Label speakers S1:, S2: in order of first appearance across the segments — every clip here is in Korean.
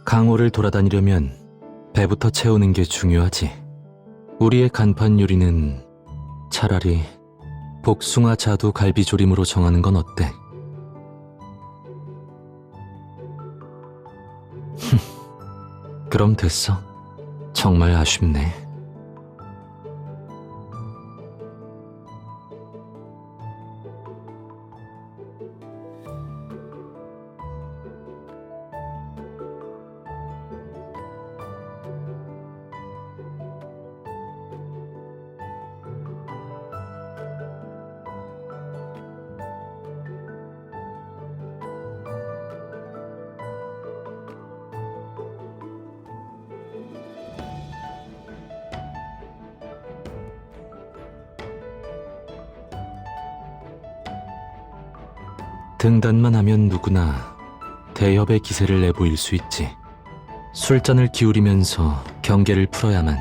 S1: 강호를 돌아다니려면 배부터 채우는 게 중요하지. 우리의 간판 요리는 차라리 복숭아 자두 갈비조림으로 정하는 건 어때? 그럼 됐어. 정말 아쉽네. 등단만 하면 누구나 대협의 기세를 내보일 수 있지. 술잔을 기울이면서 경계를 풀어야만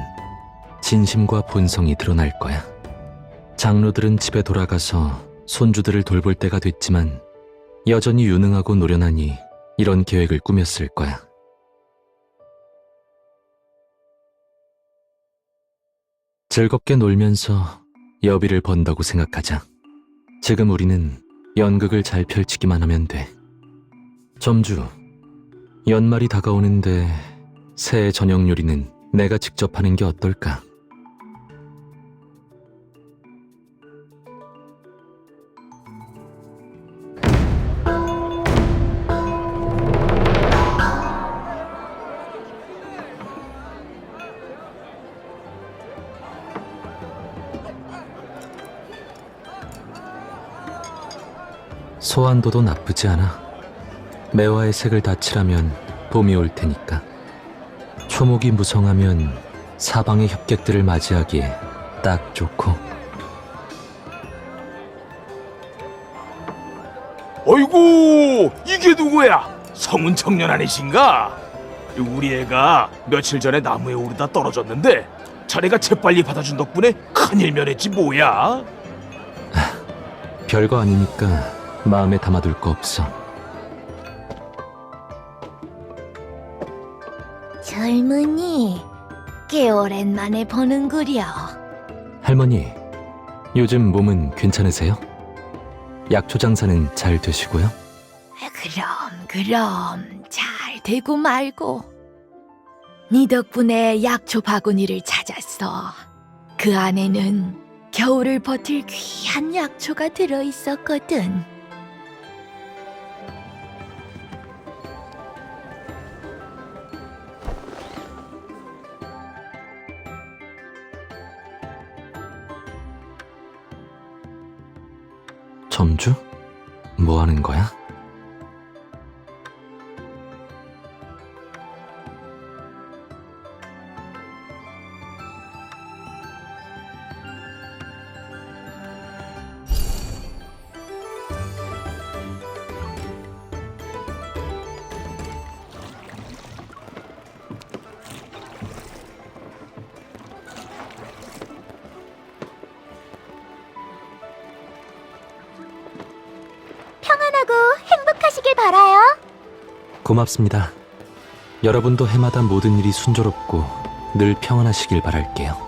S1: 진심과 본성이 드러날 거야. 장로들은 집에 돌아가서 손주들을 돌볼 때가 됐지만 여전히 유능하고 노련하니 이런 계획을 꾸몄을 거야. 즐겁게 놀면서 여비를 번다고 생각하자. 지금 우리는 연극을 잘 펼치기만 하면 돼. 점주, 연말이 다가오는데 새해 저녁 요리는 내가 직접 하는 게 어떨까? 소환도도 나쁘지 않아. 매화의 색을 다 칠하면 봄이 올 테니까. 초목이 무성하면 사방의 협객들을 맞이하기에 딱 좋고.
S2: 어이구, 이게 누구야? 성은 청년 아니신가? 우리 애가 며칠 전에 나무에 오르다 떨어졌는데 자네가 재빨리 받아준 덕분에 큰일 면했지 뭐야?
S1: 별거 아니니까 마음에 담아둘 거 없어.
S3: 젊은이, 꽤 오랜만에 보는구려.
S1: 할머니, 요즘 몸은 괜찮으세요? 약초 장사는 잘 되시고요?
S3: 그럼 잘 되고 말고. 네 덕분에 약초 바구니를 찾았어. 그 안에는 겨울을 버틸 귀한 약초가 들어있었거든.
S1: 점주? 뭐 하는 거야?
S3: 평안하고 행복하시길 바라요.
S1: 고맙습니다. 여러분도 해마다 모든 일이 순조롭고 늘 평안하시길 바랄게요.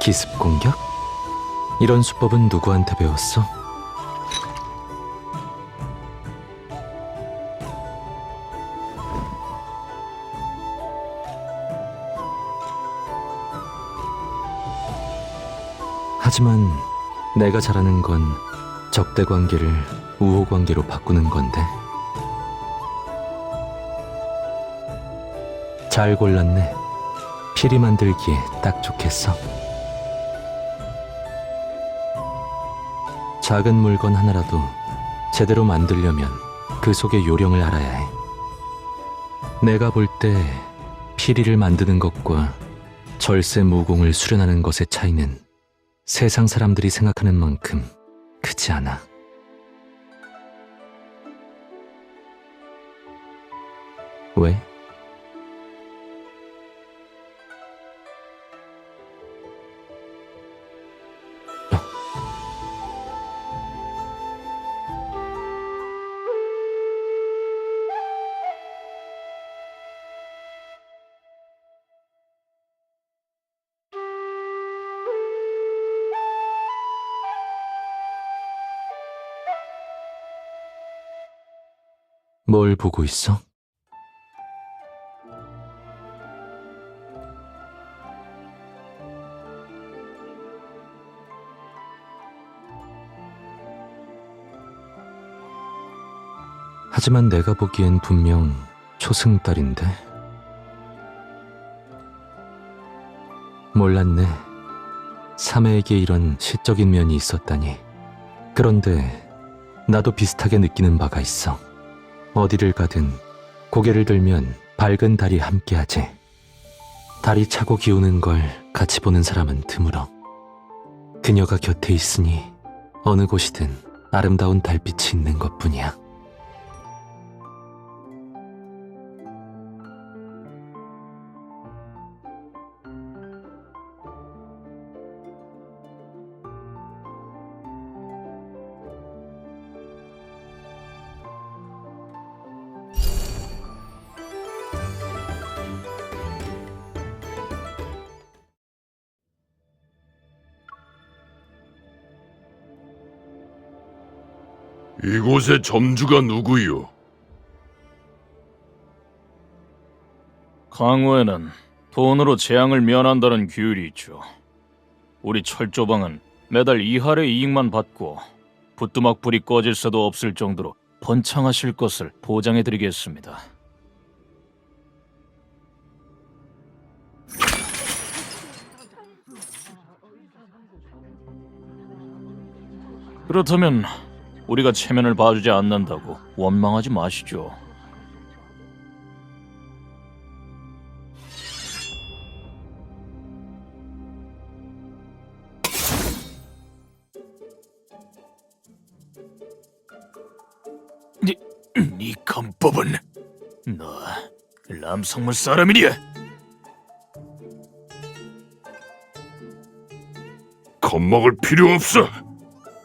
S1: 기습 공격? 이런 수법은 누구한테 배웠어? 하지만 내가 잘하는 건 적대 관계를 우호 관계로 바꾸는 건데. 잘 골랐네. 피리 만들기에 딱 좋겠어. 작은 물건 하나라도 제대로 만들려면 그 속의 요령을 알아야 해. 내가 볼 때 피리를 만드는 것과 절세 무공을 수련하는 것의 차이는 세상 사람들이 생각하는 만큼 크지 않아. 왜? 뭘 보고 있어? 하지만 내가 보기엔 분명 초승달인데. 몰랐네. 사매에게 이런 시적인 면이 있었다니. 그런데 나도 비슷하게 느끼는 바가 있어. 어디를 가든 고개를 들면 밝은 달이 함께하지. 달이 차고 기우는 걸 같이 보는 사람은 드물어. 그녀가 곁에 있으니 어느 곳이든 아름다운 달빛이 있는 것뿐이야.
S4: 이곳의 점주가 누구요?
S5: 강우에는 돈으로 재앙을 면한다는 규율이 있죠. 우리 철조방은 매달 이할의 이익만 받고 부뚜막 불이 꺼질 새도 없을 정도로 번창하실 것을 보장해드리겠습니다. 그렇다면 우리가 체면을 봐주지 않는다고 원망하지 마시죠. 네 간법은 너 람성문 사람이냐?
S4: 겁먹을 필요 없어.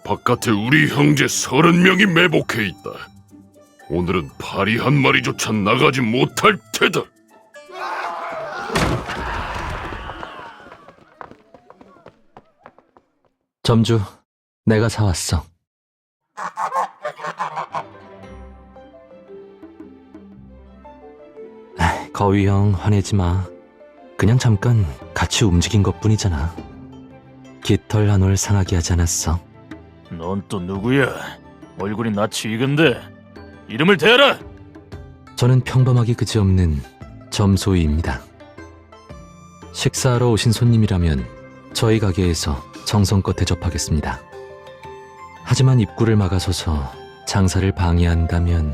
S4: 바깥에 우리 형제 30명이 매복해 있다. 오늘은 파리 한 마리조차 나가지 못할 테다.
S1: 점주, 내가 사왔어. 거위 형, 화내지 마. 그냥 잠깐 같이 움직인 것뿐이잖아. 깃털 한 올 상하게 하지 않았어.
S5: 넌 또 누구야? 얼굴이 낯이 익은데 이름을 대라!
S1: 저는 평범하기 그지없는 점소이입니다. 식사하러 오신 손님이라면 저희 가게에서 정성껏 대접하겠습니다. 하지만 입구를 막아서서 장사를 방해한다면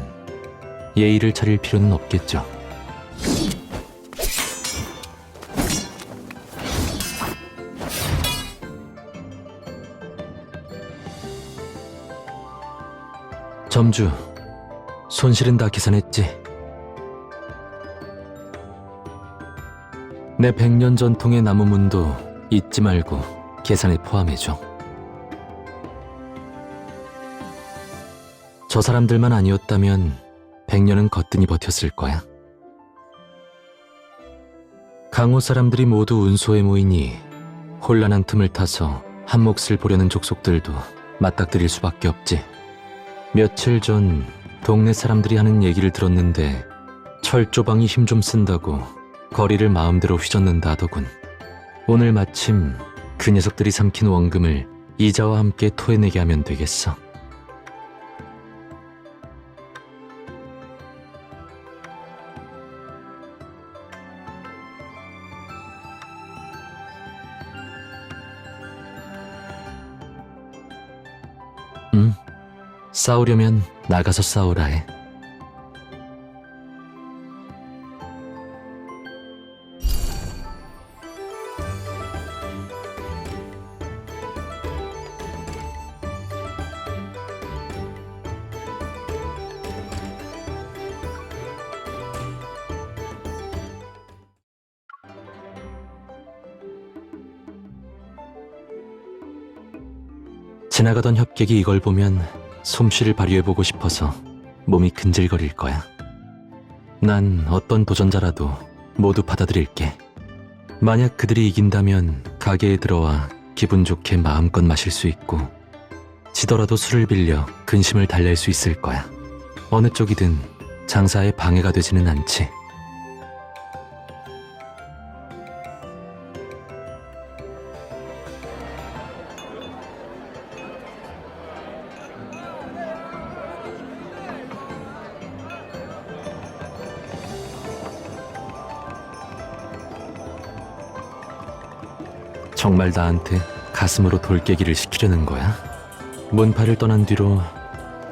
S1: 예의를 차릴 필요는 없겠죠. 점주, 손실은 다 계산했지? 내 100년 전통의 나무문도 잊지 말고 계산에 포함해줘. 저 사람들만 아니었다면 100년은 거뜬히 버텼을 거야. 강호 사람들이 모두 운소에 모이니 혼란한 틈을 타서 한 몫을 보려는 족속들도 맞닥뜨릴 수밖에 없지. 며칠 전 동네 사람들이 하는 얘기를 들었는데 철조방이 힘 좀 쓴다고 거리를 마음대로 휘젓는다 하더군. 오늘 마침 그 녀석들이 삼킨 원금을 이자와 함께 토해내게 하면 되겠어. 싸우려면 나가서 싸우라 해. 지나가던 협객이 이걸 보면 솜씨를 발휘해보고 싶어서 몸이 근질거릴 거야. 난 어떤 도전자라도 모두 받아들일게. 만약 그들이 이긴다면 가게에 들어와 기분 좋게 마음껏 마실 수 있고, 지더라도 술을 빌려 근심을 달랠 수 있을 거야. 어느 쪽이든 장사에 방해가 되지는 않지. 정말 나한테 가슴으로 돌깨기를 시키려는 거야? 문파를 떠난 뒤로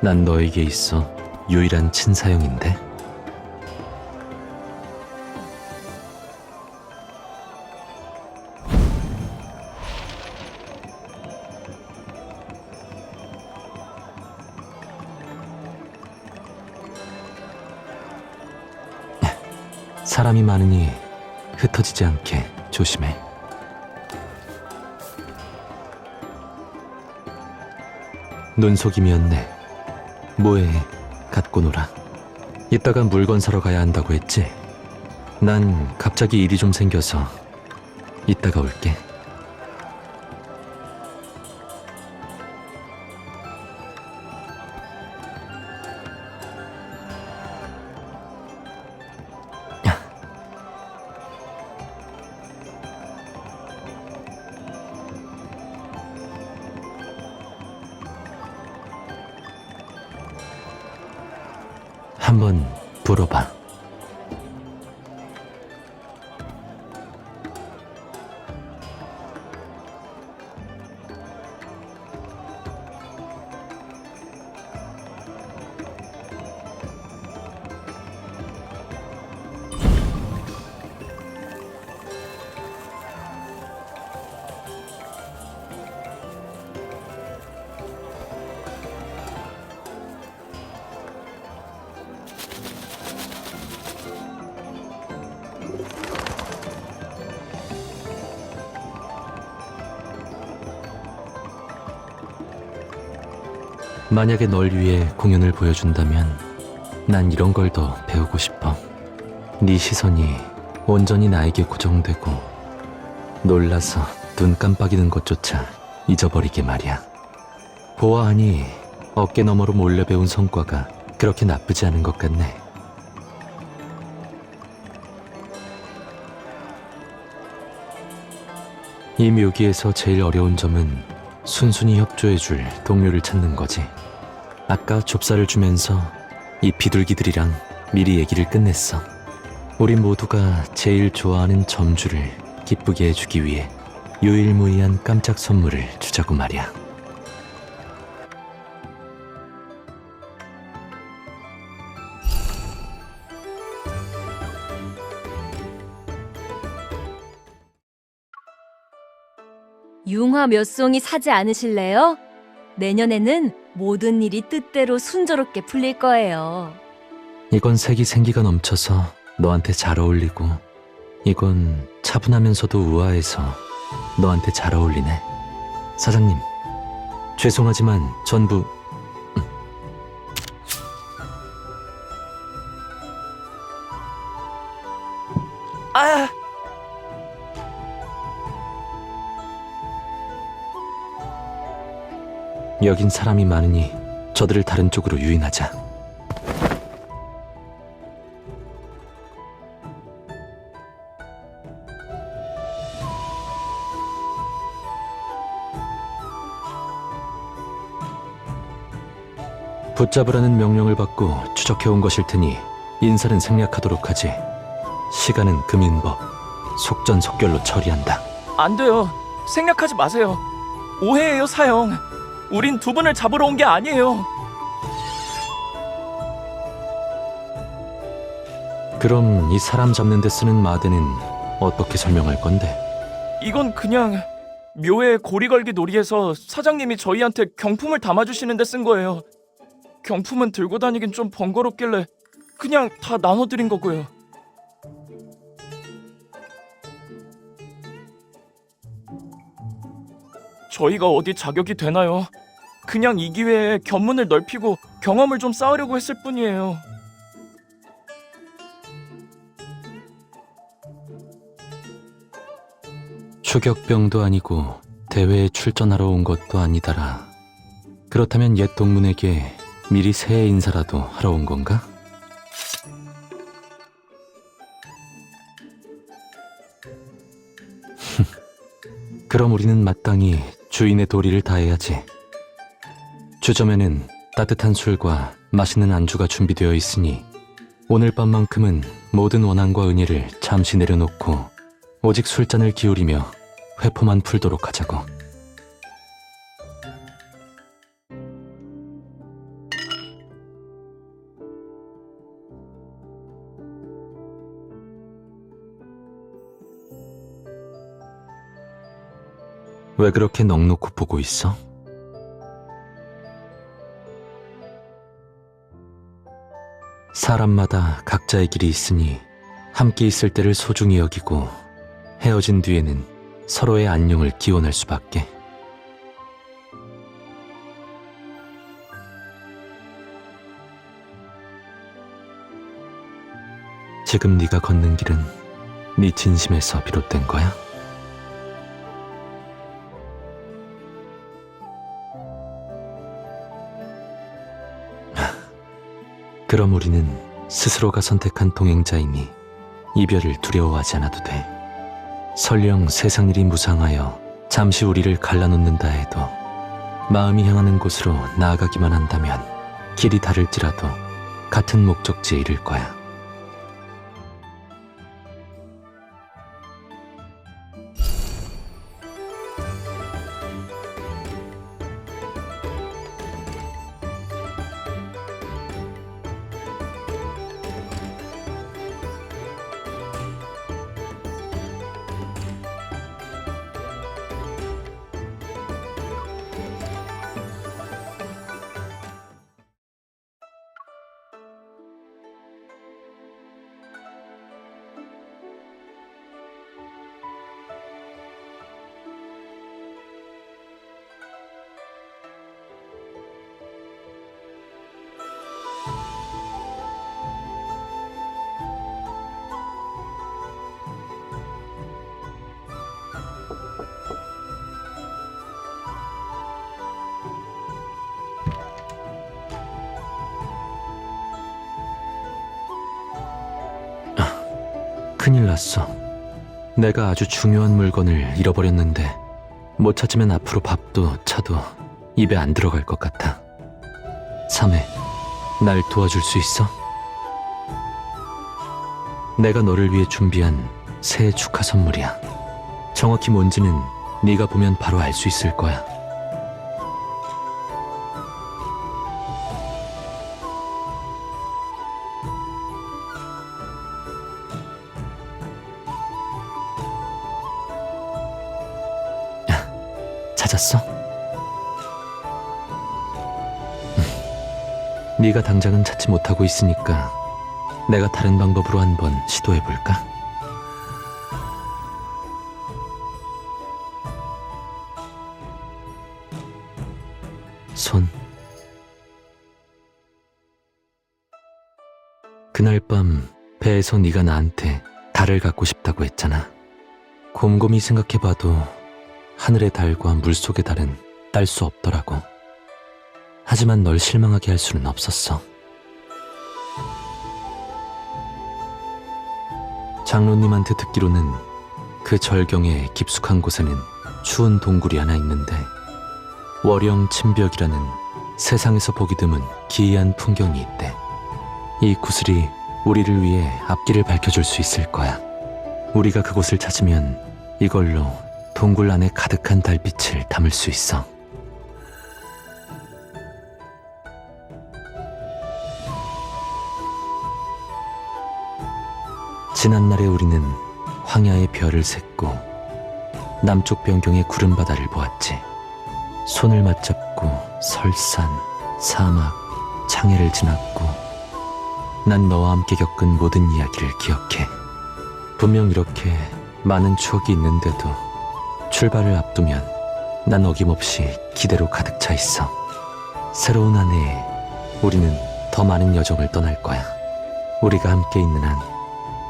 S1: 난 너에게 있어 유일한 친사형인데? 사람이 많으니 흩어지지 않게 조심해. 눈속임이었네. 뭐해, 갖고 놀아. 이따가 물건 사러 가야 한다고 했지? 난 갑자기 일이 좀 생겨서 이따가 올게. 한번 불어봐. 만약에 널 위해 공연을 보여준다면 난 이런 걸 더 배우고 싶어. 네 시선이 온전히 나에게 고정되고 놀라서 눈 깜빡이는 것조차 잊어버리게 말이야. 보아하니 어깨 너머로 몰래 배운 성과가 그렇게 나쁘지 않은 것 같네. 이 묘기에서 제일 어려운 점은 순순히 협조해줄 동료를 찾는 거지. 아까 좁쌀을 주면서 이 비둘기들이랑 미리 얘기를 끝냈어. 우리 모두가 제일 좋아하는 점주를 기쁘게 해주기 위해 유일무이한 깜짝 선물을 주자고 말이야.
S6: 융화 몇 송이 사지 않으실래요? 내년에는 모든 일이 뜻대로 순조롭게 풀릴 거예요.
S1: 이건 색이 생기가 넘쳐서 너한테 잘 어울리고, 이건 차분하면서도 우아해서 너한테 잘 어울리네. 사장님, 죄송하지만 전부 여긴 사람이 많으니 저들을 다른 쪽으로 유인하자. 붙잡으라는 명령을 받고 추적해온 것일 테니 인사는 생략하도록 하지. 시간은 금인법, 속전속결로 처리한다.
S7: 안 돼요. 생략하지 마세요. 오해예요, 사형. 우린 두 분을 잡으러 온 게 아니에요.
S1: 그럼 이 사람 잡는 데 쓰는 마대는 어떻게 설명할 건데?
S7: 이건 그냥 묘에 고리 걸기 놀이에서 사장님이 저희한테 경품을 담아주시는데 쓴 거예요. 경품은 들고 다니긴 좀 번거롭길래 그냥 다 나눠드린 거고요. 저희가 어디 자격이 되나요? 그냥 이 기회에 견문을 넓히고 경험을 좀 쌓으려고 했을 뿐이에요.
S1: 추격병도 아니고 대회에 출전하러 온 것도 아니다라. 그렇다면 옛 동문에게 미리 새해 인사라도 하러 온 건가? 그럼 우리는 마땅히 주인의 도리를 다해야지. 주점에는 따뜻한 술과 맛있는 안주가 준비되어 있으니 오늘 밤만큼은 모든 원한과 은혜를 잠시 내려놓고 오직 술잔을 기울이며 회포만 풀도록 하자고. 왜 그렇게 넋놓고 보고 있어? 사람마다 각자의 길이 있으니 함께 있을 때를 소중히 여기고 헤어진 뒤에는 서로의 안녕을 기원할 수밖에. 지금 네가 걷는 길은 네 진심에서 비롯된 거야? 그럼 우리는 스스로가 선택한 동행자이니 이별을 두려워하지 않아도 돼. 설령 세상 일이 무상하여 잠시 우리를 갈라놓는다 해도 마음이 향하는 곳으로 나아가기만 한다면 길이 다를지라도 같은 목적지에 이를 거야. 큰일 났어. 내가 아주 중요한 물건을 잃어버렸는데 못 찾으면 앞으로 밥도 차도 입에 안 들어갈 것 같아. 삼해, 날 도와줄 수 있어? 내가 너를 위해 준비한 새해 축하 선물이야. 정확히 뭔지는 네가 보면 바로 알 수 있을 거야. 찾았어? 네가 당장은 찾지 못하고 있으니까 내가 다른 방법으로 한번 시도해볼까? 손. 그날 밤 배에서 네가 나한테 달을 갖고 싶다고 했잖아. 곰곰이 생각해봐도 하늘의 달과 물속의 달은 딸 수 없더라고. 하지만 널 실망하게 할 수는 없었어. 장로님한테 듣기로는 그 절경의 깊숙한 곳에는 추운 동굴이 하나 있는데 월영 침벽이라는 세상에서 보기 드문 기이한 풍경이 있대. 이 구슬이 우리를 위해 앞길을 밝혀줄 수 있을 거야. 우리가 그곳을 찾으면 이걸로 동굴 안에 가득한 달빛을 담을 수 있어. 지난날에 우리는 황야의 별을 샜고 남쪽 변경의 구름 바다를 보았지. 손을 맞잡고 설산, 사막, 창해를 지났고 난 너와 함께 겪은 모든 이야기를 기억해. 분명 이렇게 많은 추억이 있는데도 출발을 앞두면 난 어김없이 기대로 가득 차 있어. 새로운 한 해에 우리는 더 많은 여정을 떠날 거야. 우리가 함께 있는 한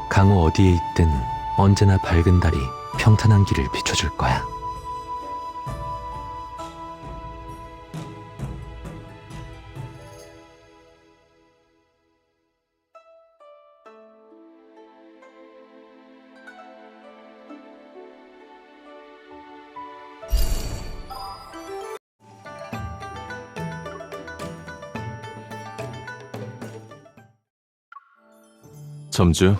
S1: 강호 어디에 있든 언제나 밝은 달이 평탄한 길을 비춰줄 거야.
S8: 점주,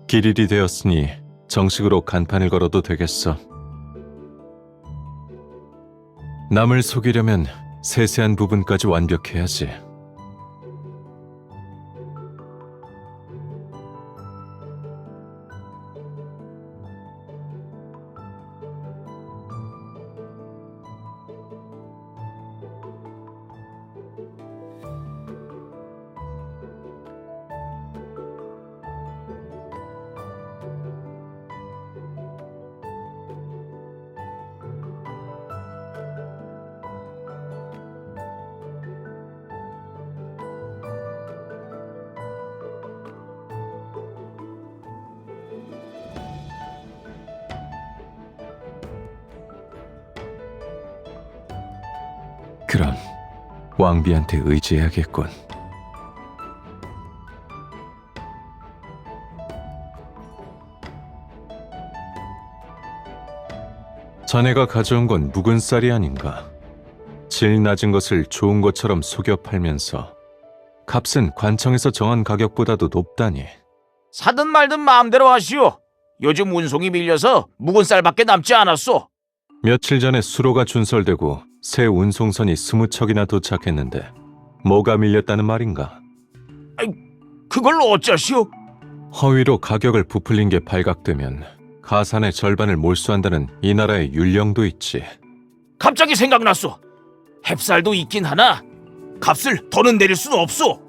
S8: 길일이 되었으니 정식으로 간판을 걸어도 되겠어. 남을 속이려면 세세한 부분까지 완벽해야지. 그럼 왕비한테 의지해야겠군. 자네가 가져온 건 묵은 쌀이 아닌가? 질 낮은 것을 좋은 것처럼 속여 팔면서 값은 관청에서 정한 가격보다도 높다니.
S2: 사든 말든 마음대로 하시오. 요즘 운송이 밀려서 묵은 쌀밖에 남지 않았소.
S8: 며칠 전에 수로가 준설되고 새 운송선이 20척이나 도착했는데 뭐가 밀렸다는 말인가?
S2: 그걸 어쩌시오?
S8: 허위로 가격을 부풀린 게 발각되면 가산의 절반을 몰수한다는 이 나라의 율령도 있지.
S2: 갑자기 생각났소. 햅쌀도 있긴 하나 값을 더는 내릴 수는 없소.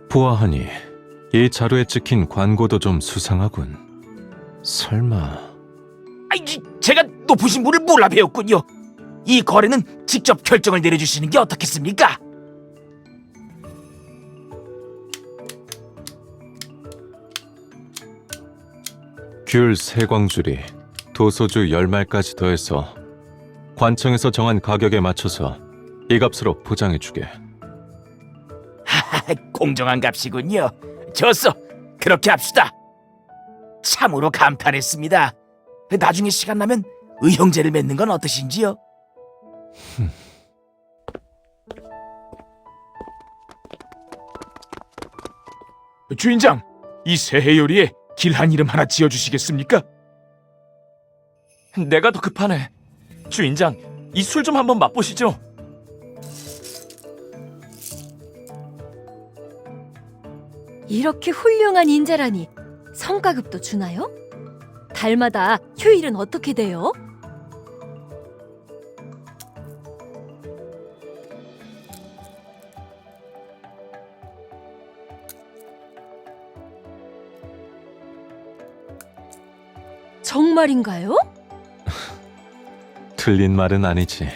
S8: 보아하니 이 자료에 찍힌 관고도 좀 수상하군. 설마...
S2: 제가 높으신 분을 몰라 배웠군요. 이 거래는 직접 결정을 내려주시는 게 어떻겠습니까?
S8: 귤 3광줄이 도소주 10말까지 더해서 관청에서 정한 가격에 맞춰서 이 값으로 포장해주게.
S2: 공정한 값이군요. 좋소. 그렇게 합시다. 참으로 감탄했습니다. 나중에 시간 나면 의형제를 맺는 건 어떠신지요? 주인장, 이 새해 요리에 길한 이름 하나 지어주시겠습니까?
S7: 내가 더 급하네. 주인장, 이 술 좀 한번 맛보시죠.
S6: 이렇게 훌륭한 인재라니 성과급도 주나요? 달마다 휴일은 어떻게 돼요? 정말인가요?
S8: 틀린 말은 아니지.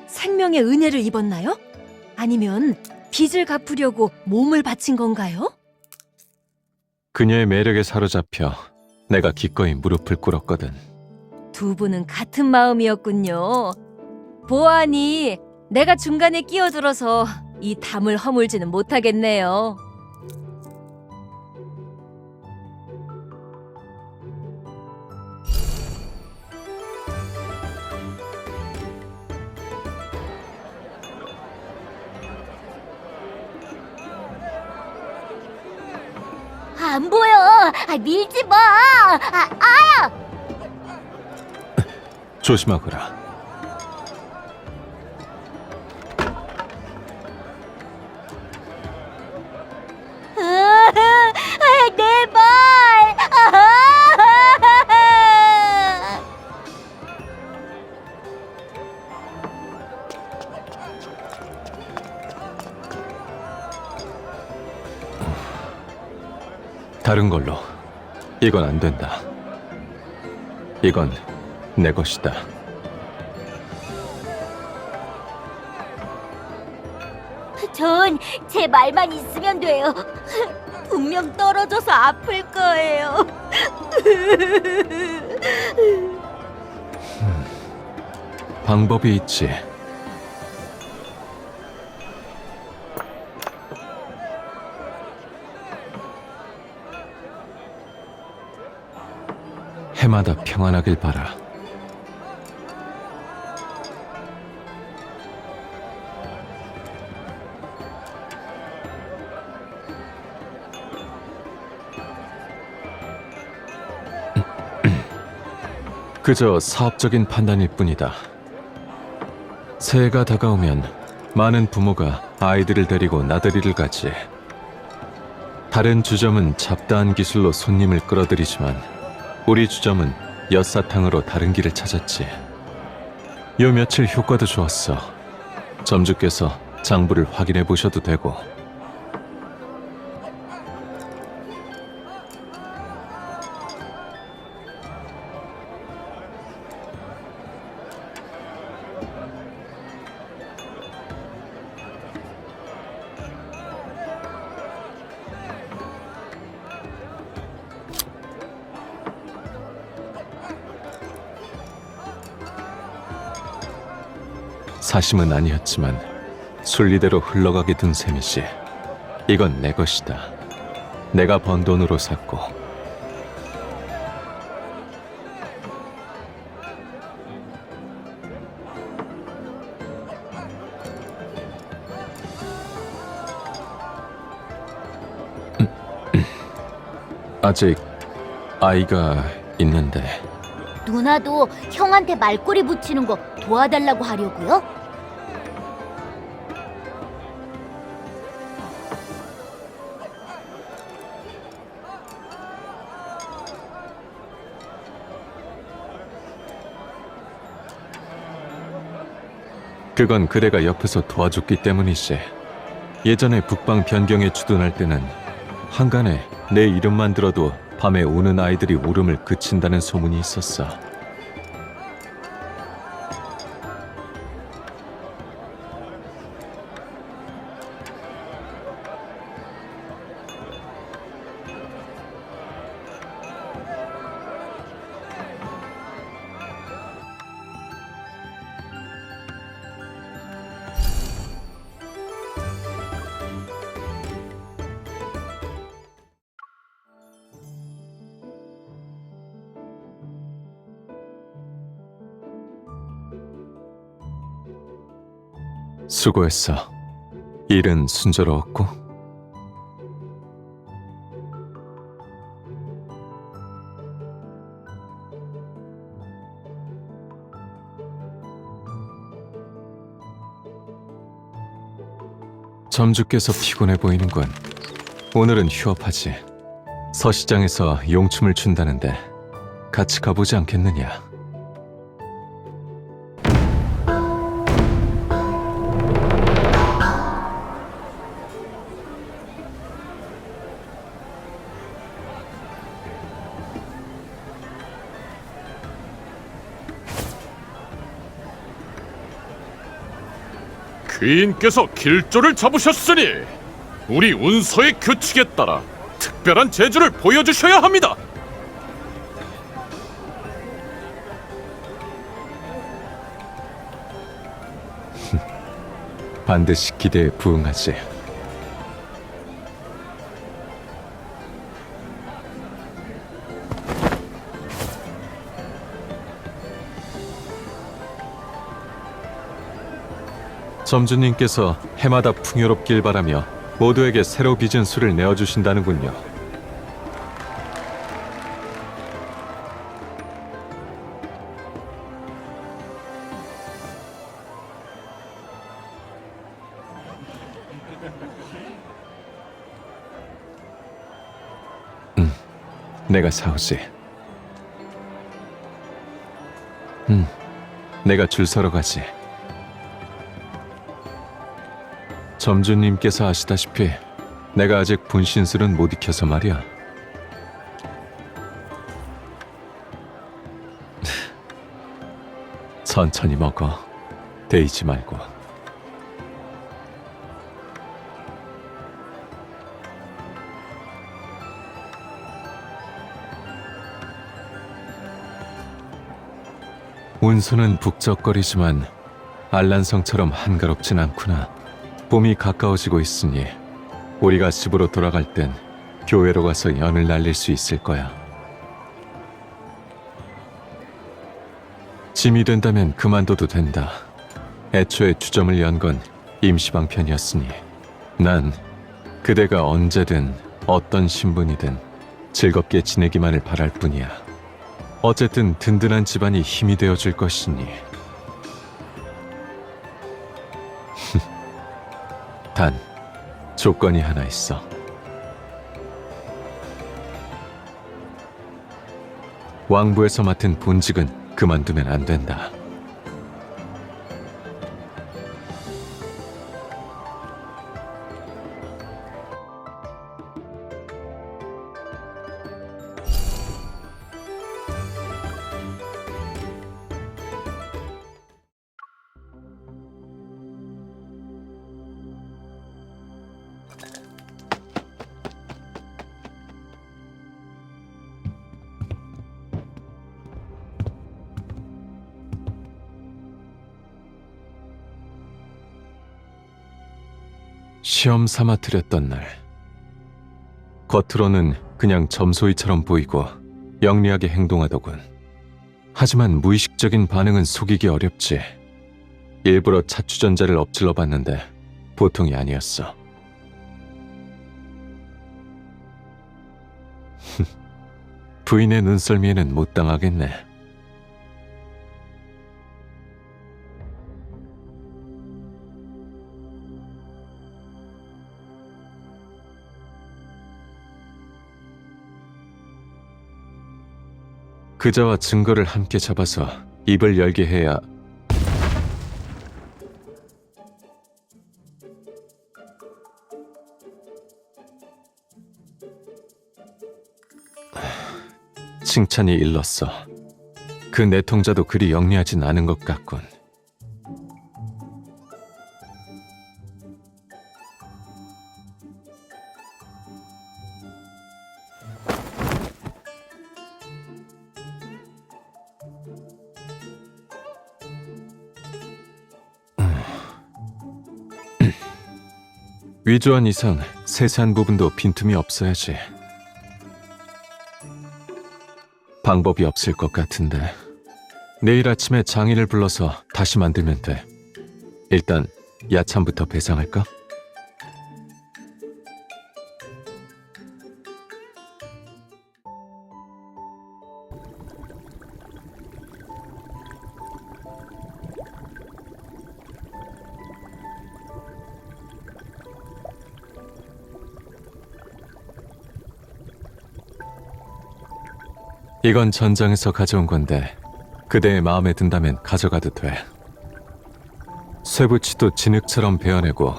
S6: 생명의 은혜를 입었나요? 아니면 빚을 갚으려고 몸을 바친 건가요?
S8: 그녀의 매력에 사로잡혀 내가 기꺼이 무릎을 꿇었거든.
S6: 두 분은 같은 마음이었군요. 보아하니 내가 중간에 끼어들어서 이 담을 허물지는 못하겠네요.
S3: 안 보여. 밀지 마.
S8: 조심하거라.
S3: 내 발.
S8: 다른 걸로. 이건 안 된다. 이건 내 것이다.
S3: 전 제 말만 있으면 돼요. 분명 떨어져서 아플 거예요.
S8: 방법이 있지. 해마다 평안하길 바라. 그저 사업적인 판단일 뿐이다. 새해가 다가오면 많은 부모가 아이들을 데리고 나들이를 가지. 다른 주점은 잡다한 기술로 손님을 끌어들이지만 우리 주점은 엿사탕으로 다른 길을 찾았지. 요 며칠 효과도 좋았어. 점주께서 장부를 확인해 보셔도 되고. 사심은 아니었지만 순리대로 흘러가게 둔 셈이지. 이건 내 것이다. 내가 번 돈으로 샀고. 아직 아이가 있는데.
S3: 누나도 형한테 말꼬리 붙이는 거 도와달라고 하려고요?
S8: 그건 그대가 옆에서 도와줬기 때문이지. 예전에 북방 변경에 주둔할 때는 한간에 내 이름만 들어도 밤에 우는 아이들이 울음을 그친다는 소문이 있었어. 수고했어. 일은 순조로웠고. 점주께서 피곤해 보이는군. 오늘은 휴업하지. 서시장에서 용춤을 춘다는데 같이 가보지 않겠느냐?
S4: 귀인께서 길조를 잡으셨으니 우리 운서의 규칙에 따라 특별한 재주를 보여주셔야 합니다.
S8: 반드시 기대에 부응하지. 점주님께서 해마다 풍요롭길 바라며 모두에게 새로 빚은 술을 내어주신다는군요. 내가 사오지. 내가 줄 서러 가지. 점주님께서 아시다시피 내가 아직 분신술은 못 익혀서 말이야. 천천히 먹어. 데이지 말고. 운수는 북적거리지만 알란성처럼 한가롭진 않구나. 봄이 가까워지고 있으니 우리가 집으로 돌아갈 땐 교회로 가서 연을 날릴 수 있을 거야. 짐이 된다면 그만둬도 된다. 애초에 주점을 연 건 임시방편이었으니 난 그대가 언제든 어떤 신분이든 즐겁게 지내기만을 바랄 뿐이야. 어쨌든 든든한 집안이 힘이 되어줄 것이니. 단 조건이 하나 있어. 왕부에서 맡은 본직은 그만두면 안 된다. 시험 삼아 드렸던 날, 겉으로는 그냥 점소이처럼 보이고 영리하게 행동하더군. 하지만 무의식적인 반응은 속이기 어렵지. 일부러 차추전자를 엎질러 봤는데 보통이 아니었어. 부인의 눈썰미에는 못 당하겠네. 그자와 증거를 함께 잡아서 입을 열게 해야. 칭찬이 일렀어. 그 내통자도 그리 영리하진 않은 것 같군. 위조한 이상 세세한 부분도 빈틈이 없어야지. 방법이 없을 것 같은데 내일 아침에 장인을 불러서 다시 만들면 돼. 일단 야참부터 배상할까? 이건 전장에서 가져온 건데 그대의 마음에 든다면 가져가도 돼. 쇠붙이도 진흙처럼 베어내고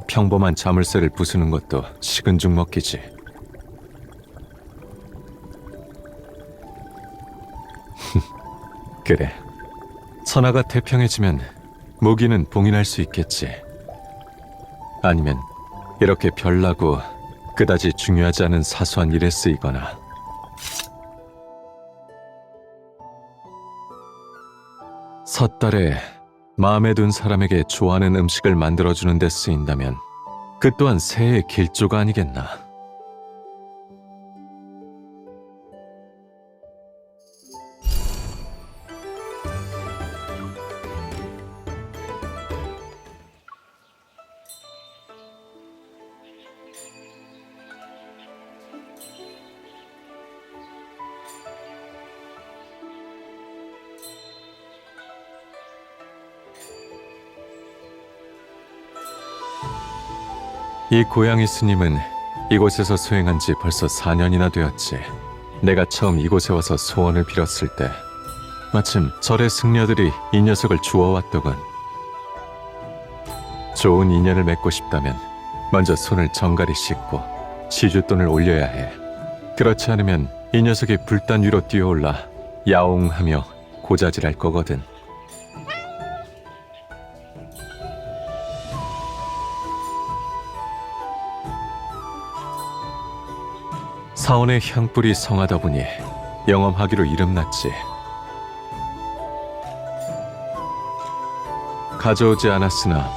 S8: 평범한 자물쇠를 부수는 것도 식은 죽 먹기지. 그래, 천하가 태평해지면 무기는 봉인할 수 있겠지. 아니면 이렇게 별나고 그다지 중요하지 않은 사소한 일에 쓰이거나. 섣달에 마음에 든 사람에게 좋아하는 음식을 만들어주는 데 쓰인다면 그 또한 새의 길조가 아니겠나. 이 고양이 스님은 이곳에서 수행한 지 벌써 4년이나 되었지. 내가 처음 이곳에 와서 소원을 빌었을 때 마침 절의 승려들이 이 녀석을 주워왔더군. 좋은 인연을 맺고 싶다면 먼저 손을 정갈히 씻고 시주돈을 올려야 해. 그렇지 않으면 이 녀석이 불단 위로 뛰어올라 야옹하며 고자질할 거거든. 사원의 향불이 성하다 보니 영험하기로 이름났지. 가져오지 않았으나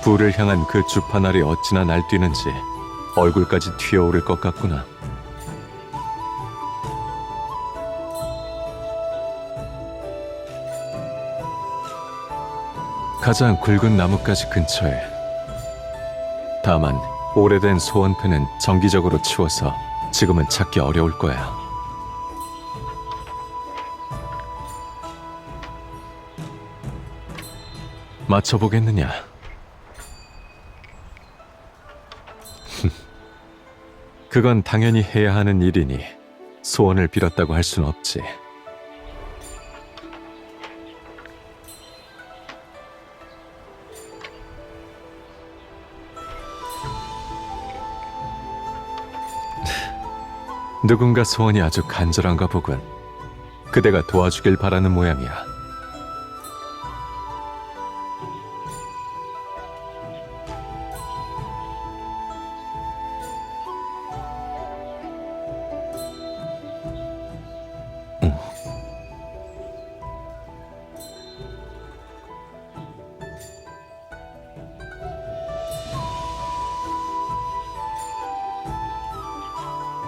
S8: 불을 향한 그 주파날이 어찌나 날뛰는지 얼굴까지 튀어오를 것 같구나. 가장 굵은 나뭇가지 근처에. 다만 오래된 소원패는 정기적으로 치워서 지금은 찾기 어려울 거야. 맞춰보겠느냐? 그건 당연히 해야 하는 일이니 소원을 빌었다고 할 순 없지. 누군가 소원이 아주 간절한가 보군. 그대가 도와주길 바라는 모양이야.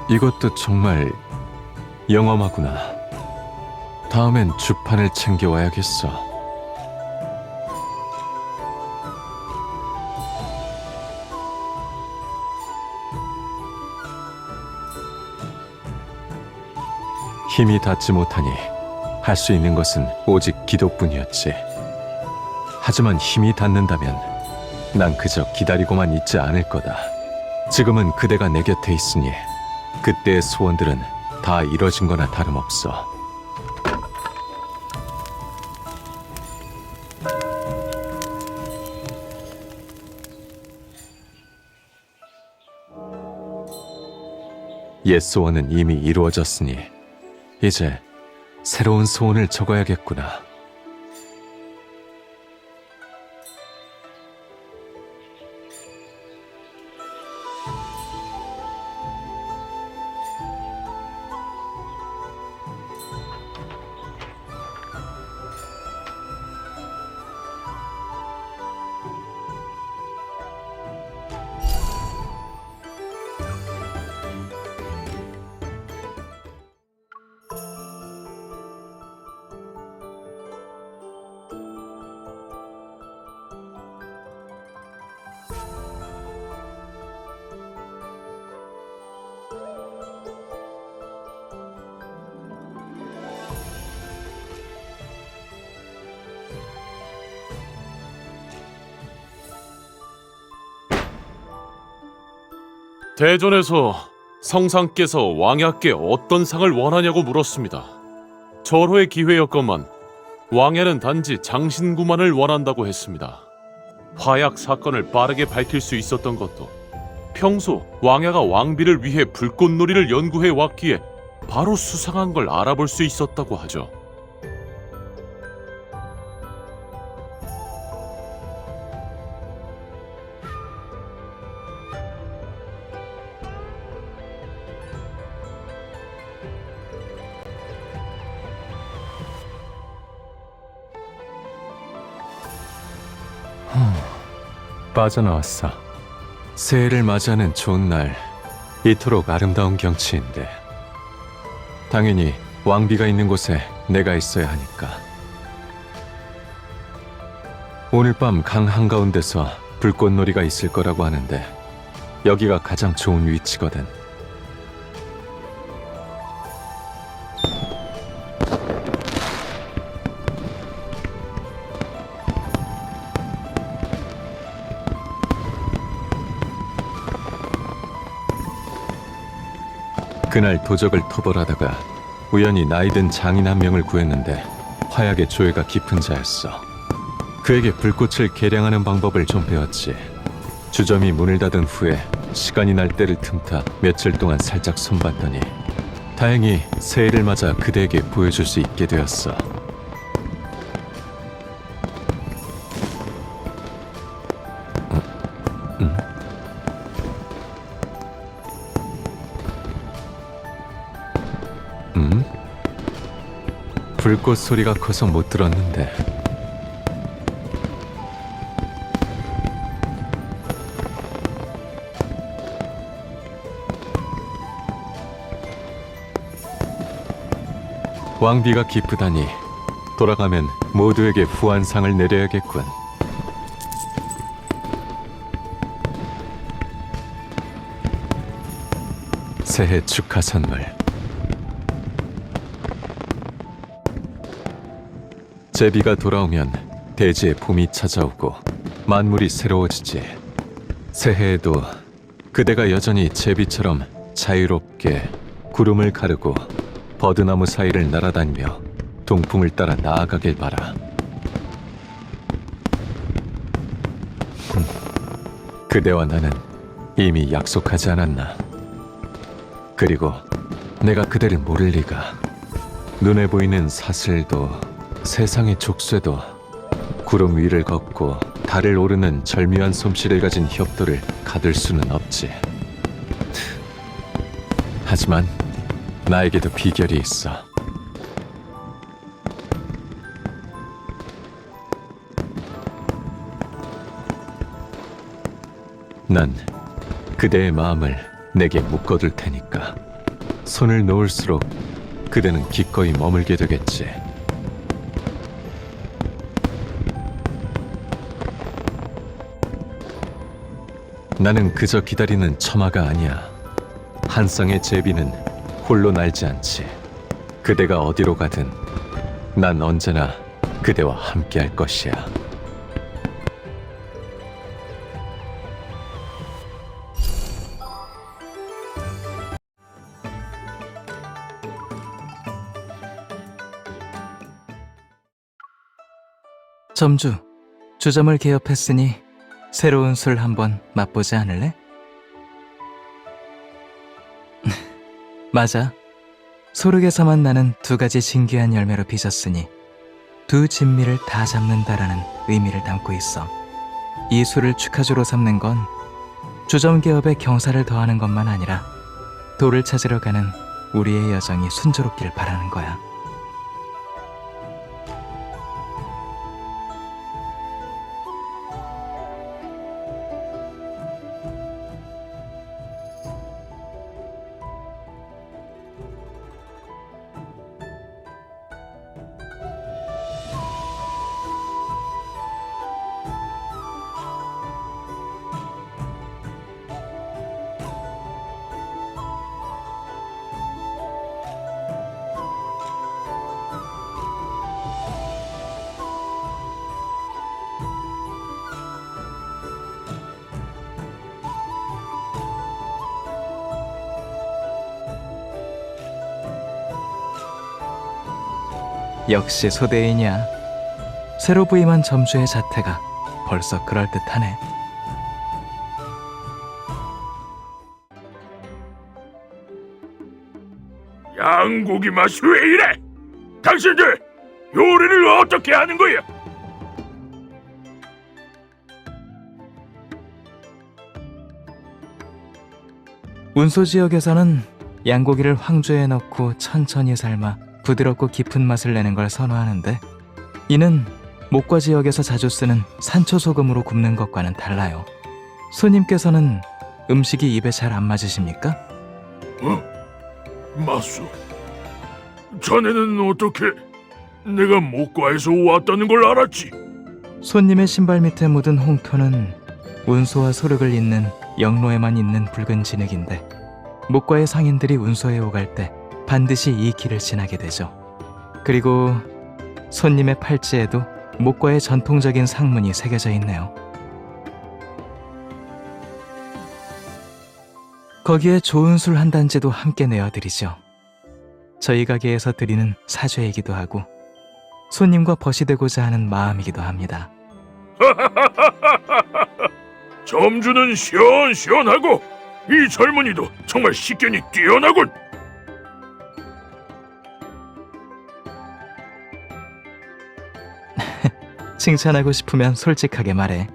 S8: 이것도 정말 영험하구나. 다음엔 주판을 챙겨와야겠어. 힘이 닿지 못하니 할 수 있는 것은 오직 기도뿐이었지. 하지만 힘이 닿는다면 난 그저 기다리고만 있지 않을 거다. 지금은 그대가 내 곁에 있으니 그때의 소원들은 다 이뤄진 거나 다름없어. 옛 소원은 이미 이루어졌으니 이제 새로운 소원을 적어야겠구나.
S9: 대전에서 성상께서 왕야께 어떤 상을 원하냐고 물었습니다. 절호의 기회였건만 왕야는 단지 장신구만을 원한다고 했습니다. 화약 사건을 빠르게 밝힐 수 있었던 것도 평소 왕야가 왕비를 위해 불꽃놀이를 연구해 왔기에 바로 수상한 걸 알아볼 수 있었다고 하죠.
S8: 빠져나왔어. 새해를 맞이하는 좋은 날, 이토록 아름다운 경치인데 당연히 왕비가 있는 곳에 내가 있어야 하니까. 오늘 밤 강 한가운데서 불꽃놀이가 있을 거라고 하는데 여기가 가장 좋은 위치거든. 그날 도적을 토벌하다가 우연히 나이든 장인 한 명을 구했는데 화약의 조예가 깊은 자였어. 그에게 불꽃을 계량하는 방법을 좀 배웠지. 주점이 문을 닫은 후에 시간이 날 때를 틈타 며칠 동안 살짝 손봤더니 다행히 새해를 맞아 그대에게 보여줄 수 있게 되었어. 불꽃 소리가 커서 못 들었는데. 왕비가 기쁘다니 돌아가면 모두에게 후한상을 내려야겠군. 새해 축하 선물. 제비가 돌아오면 대지에 봄이 찾아오고 만물이 새로워지지. 새해에도 그대가 여전히 제비처럼 자유롭게 구름을 가르고 버드나무 사이를 날아다니며 동풍을 따라 나아가길 바라. 그대와 나는 이미 약속하지 않았나. 그리고 내가 그대를 모를 리가. 눈에 보이는 사슬도 세상의 족쇄도 구름 위를 걷고 달을 오르는 절묘한 솜씨를 가진 협도를 가둘 수는 없지. 하지만 나에게도 비결이 있어. 난 그대의 마음을 내게 묶어둘 테니까 손을 놓을수록 그대는 기꺼이 머물게 되겠지. 나는 그저 기다리는 처마가 아니야. 한 쌍의 제비는 홀로 날지 않지. 그대가 어디로 가든 난 언제나 그대와 함께 할 것이야.
S10: 점주, 주점을 개업했으니 새로운 술 한번 맛보지 않을래? 맞아. 소륵에서만 나는 2가지 신기한 열매로 빚었으니 두 진미를 다 잡는다라는 의미를 담고 있어. 이 술을 축하주로 삼는 건 주점 개업에 경사를 더하는 것만 아니라 돌을 찾으러 가는 우리의 여정이 순조롭길 바라는 거야. 역시 소대인이야. 새로 부임한 점주의 자태가 벌써 그럴듯하네.
S2: 양고기 맛이 왜 이래? 당신들 요리를 어떻게 하는 거야?
S10: 운소 지역에서는 양고기를 황조에 넣고 천천히 삶아 부드럽고 깊은 맛을 내는 걸 선호하는데, 이는 목과 지역에서 자주 쓰는 산초 소금으로 굽는 것과는 달라요. 손님께서는 음식이 입에 잘 안 맞으십니까?
S2: 마수, 자네는 어떻게 내가 목과에서 왔다는 걸 알았지?
S10: 손님의 신발 밑에 묻은 홍토는 운소와 소륵을 잇는 영로에만 있는 붉은 진흙인데, 목과의 상인들이 운소에 오갈 때 반드시 이 길을 지나게 되죠. 그리고 손님의 팔찌에도 목과의 전통적인 상문이 새겨져 있네요. 거기에 좋은 술 한 단지도 함께 내어드리죠. 저희 가게에서 드리는 사죄이기도 하고 손님과 벗이 되고자 하는 마음이기도 합니다.
S2: 점주는 시원시원하고 이 젊은이도 정말 식견이 뛰어나군.
S10: 칭찬하고 싶으면 솔직하게 말해.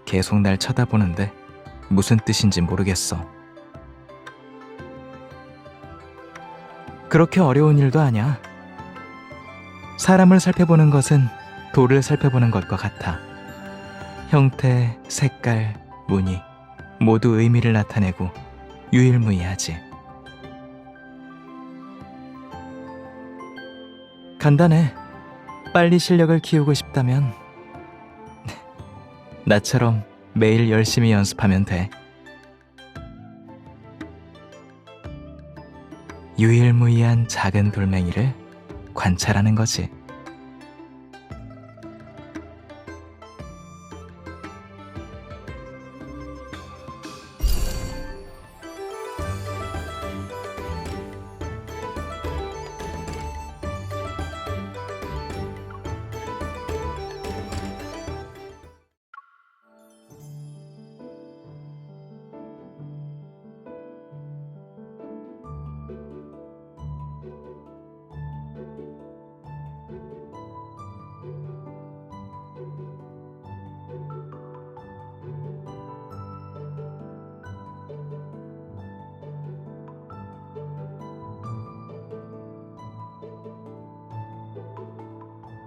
S10: 계속 날 쳐다보는데 무슨 뜻인지 모르겠어. 그렇게 어려운 일도 아니야. 사람을 살펴보는 것은 돌을 살펴보는 것과 같아. 형태, 색깔, 무늬 모두 의미를 나타내고 유일무이하지. 간단해. 빨리 실력을 키우고 싶다면 나처럼 매일 열심히 연습하면 돼. 유일무이한 작은 돌멩이를 관찰하는 거지.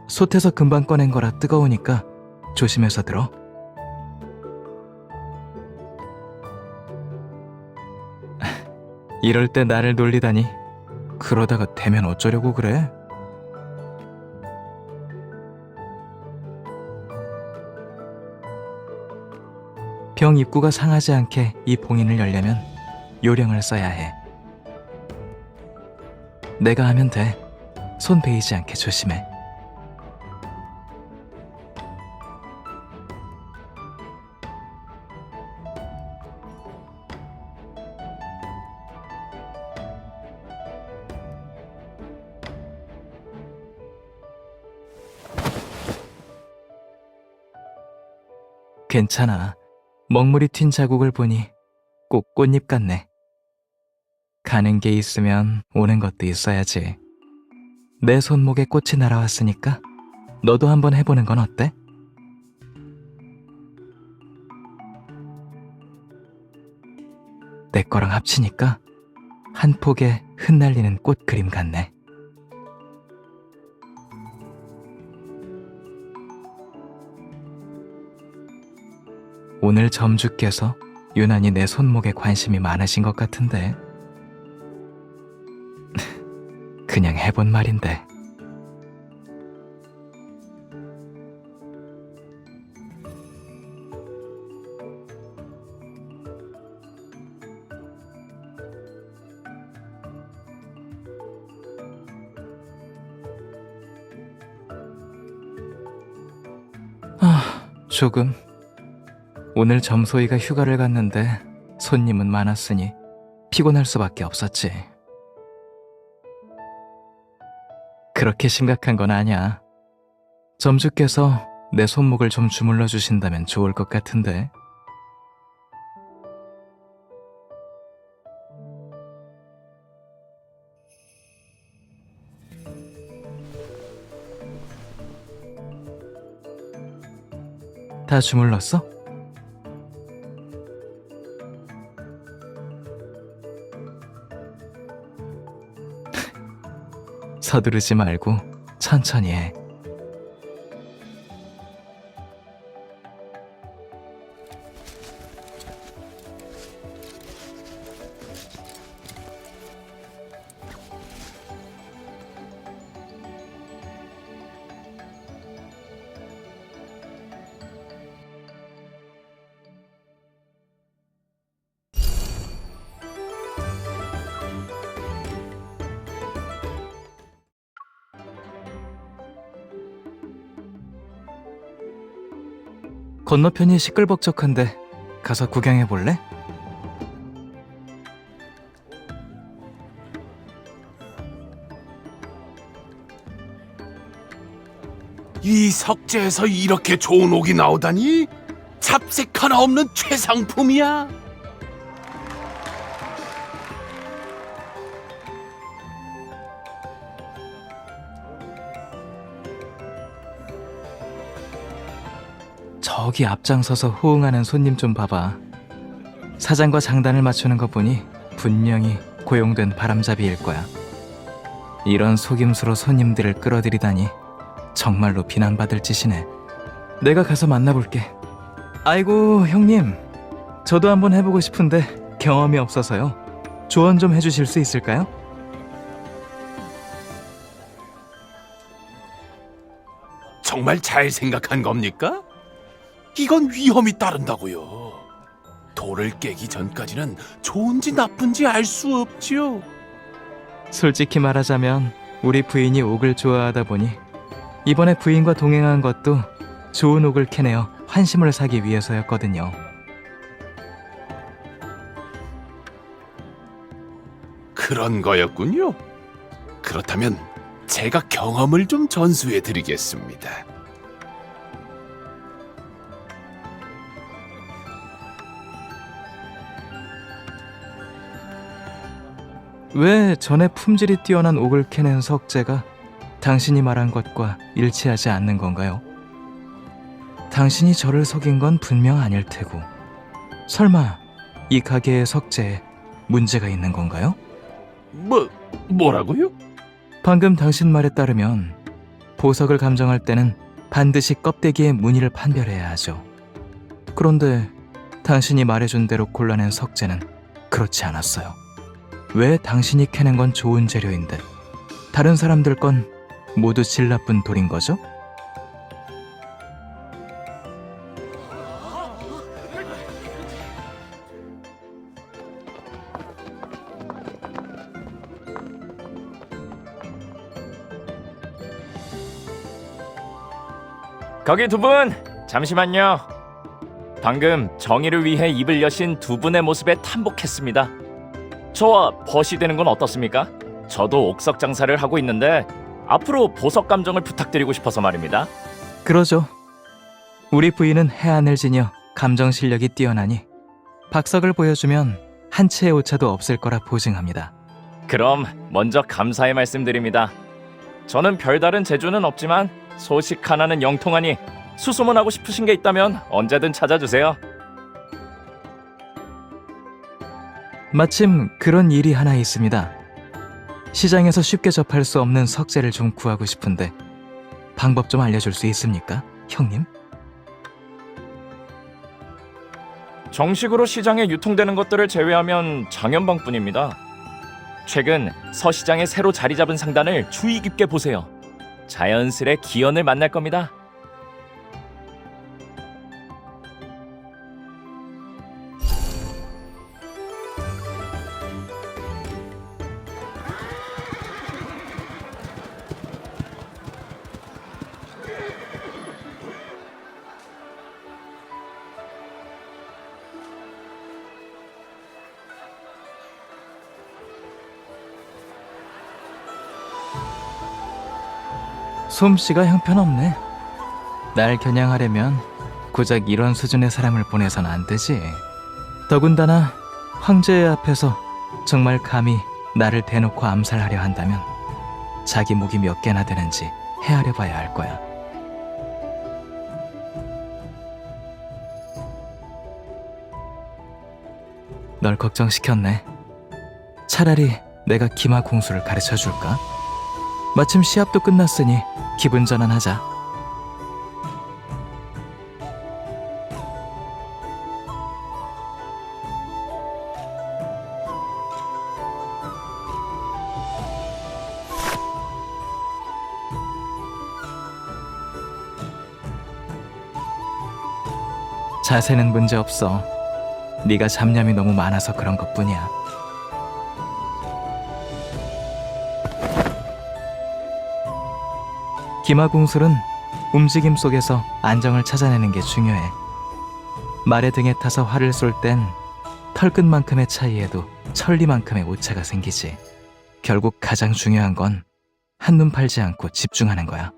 S10: 솥에서 금방 꺼낸 거라 뜨거우니까 조심해서 들어. 이럴 때 나를 놀리다니. 그러다가 되면 어쩌려고 그래? 병 입구가 상하지 않게 이 봉인을 열려면 요령을 써야 해. 내가 하면 돼. 손 베이지 않게 조심해. 괜찮아. 먹물이 튄 자국을 보니 꼭 꽃잎 같네. 가는 게 있으면 오는 것도 있어야지. 내 손목에 꽃이 날아왔으니까 너도 한번 해보는 건 어때? 내 거랑 합치니까 한 폭에 흩날리는 꽃 그림 같네. 오늘 점주께서 유난히 내 손목에 관심이 많으신 것 같은데. 그냥 해본 말인데. 조금. 오늘 점소이가 휴가를 갔는데 손님은 많았으니 피곤할 수밖에 없었지. 그렇게 심각한 건 아니야. 점주께서 내 손목을 좀 주물러 주신다면 좋을 것 같은데. 다 주물렀어? 서두르지 말고 천천히 해. 건너편이 시끌벅적한데 가서 구경해 볼래?
S4: 이 석재에서 이렇게 좋은 옥이 나오다니? 잡색 하나 없는 최상품이야.
S10: 저기 앞장서서 호응하는 손님 좀 봐봐. 사장과 장단을 맞추는 거 보니 분명히 고용된 바람잡이일 거야. 이런 속임수로 손님들을 끌어들이다니 정말로 비난받을 짓이네. 내가 가서 만나볼게. 아이고 형님, 저도 한번 해보고 싶은데 경험이 없어서요. 조언 좀 해주실 수 있을까요?
S11: 정말 잘 생각한 겁니까? 이건 위험이 따른다고요. 돌을 깨기 전까지는 좋은지 나쁜지 알 수 없지요.
S10: 솔직히 말하자면 우리 부인이 옥을 좋아하다 보니 이번에 부인과 동행한 것도 좋은 옥을 캐내어 환심을 사기 위해서였거든요.
S11: 그런 거였군요. 그렇다면 제가 경험을 좀 전수해 드리겠습니다.
S10: 왜 전에 품질이 뛰어난 옥을 캐낸 석재가 당신이 말한 것과 일치하지 않는 건가요? 당신이 저를 속인 건 분명 아닐 테고 설마 이 가게의 석재에 문제가 있는 건가요?
S11: 뭐라고요?
S10: 방금 당신 말에 따르면 보석을 감정할 때는 반드시 껍데기의 무늬를 판별해야 하죠. 그런데 당신이 말해준 대로 골라낸 석재는 그렇지 않았어요. 왜 당신이 캐낸 건 좋은 재료인데 다른 사람들 건 모두 질 나쁜 돌인 거죠?
S7: 거기 두 분, 잠시만요. 방금 정의를 위해 입을 여신 두 분의 모습에 탐복했습니다. 저와 벗이 되는 건 어떻습니까? 저도 옥석 장사를 하고 있는데 앞으로 보석 감정을 부탁드리고 싶어서 말입니다.
S10: 그러죠. 우리 부인은 해안을 지녀 감정 실력이 뛰어나니 박석을 보여주면 한 채의 오차도 없을 거라 보증합니다.
S7: 그럼 먼저 감사의 말씀드립니다. 저는 별다른 재주는 없지만 소식 하나는 영통하니 수소문하고 싶으신 게 있다면 언제든 찾아주세요.
S10: 마침 그런 일이 하나 있습니다. 시장에서 쉽게 접할 수 없는 석재를 좀 구하고 싶은데 방법 좀 알려줄 수 있습니까, 형님?
S7: 정식으로 시장에 유통되는 것들을 제외하면 장현방뿐입니다. 최근 서시장에 새로 자리 잡은 상단을 주의 깊게 보세요. 자연스레 기연을 만날 겁니다.
S10: 솜씨가 형편없네. 날 겨냥하려면 고작 이런 수준의 사람을 보내선 안 되지. 더군다나 황제의 앞에서 정말 감히 나를 대놓고 암살하려 한다면 자기 목이 몇 개나 되는지 헤아려 봐야 할 거야. 널 걱정시켰네. 차라리 내가 기마 공수를 가르쳐 줄까? 마침 시합도 끝났으니 기분 전환하자. 자세는 문제 없어. 네가 잡념이 너무 많아서 그런 것뿐이야. 기마공술은 움직임 속에서 안정을 찾아내는 게 중요해. 말의 등에 타서 활을 쏠 땐 털끝만큼의 차이에도 천리만큼의 오차가 생기지. 결국 가장 중요한 건 한눈 팔지 않고 집중하는 거야.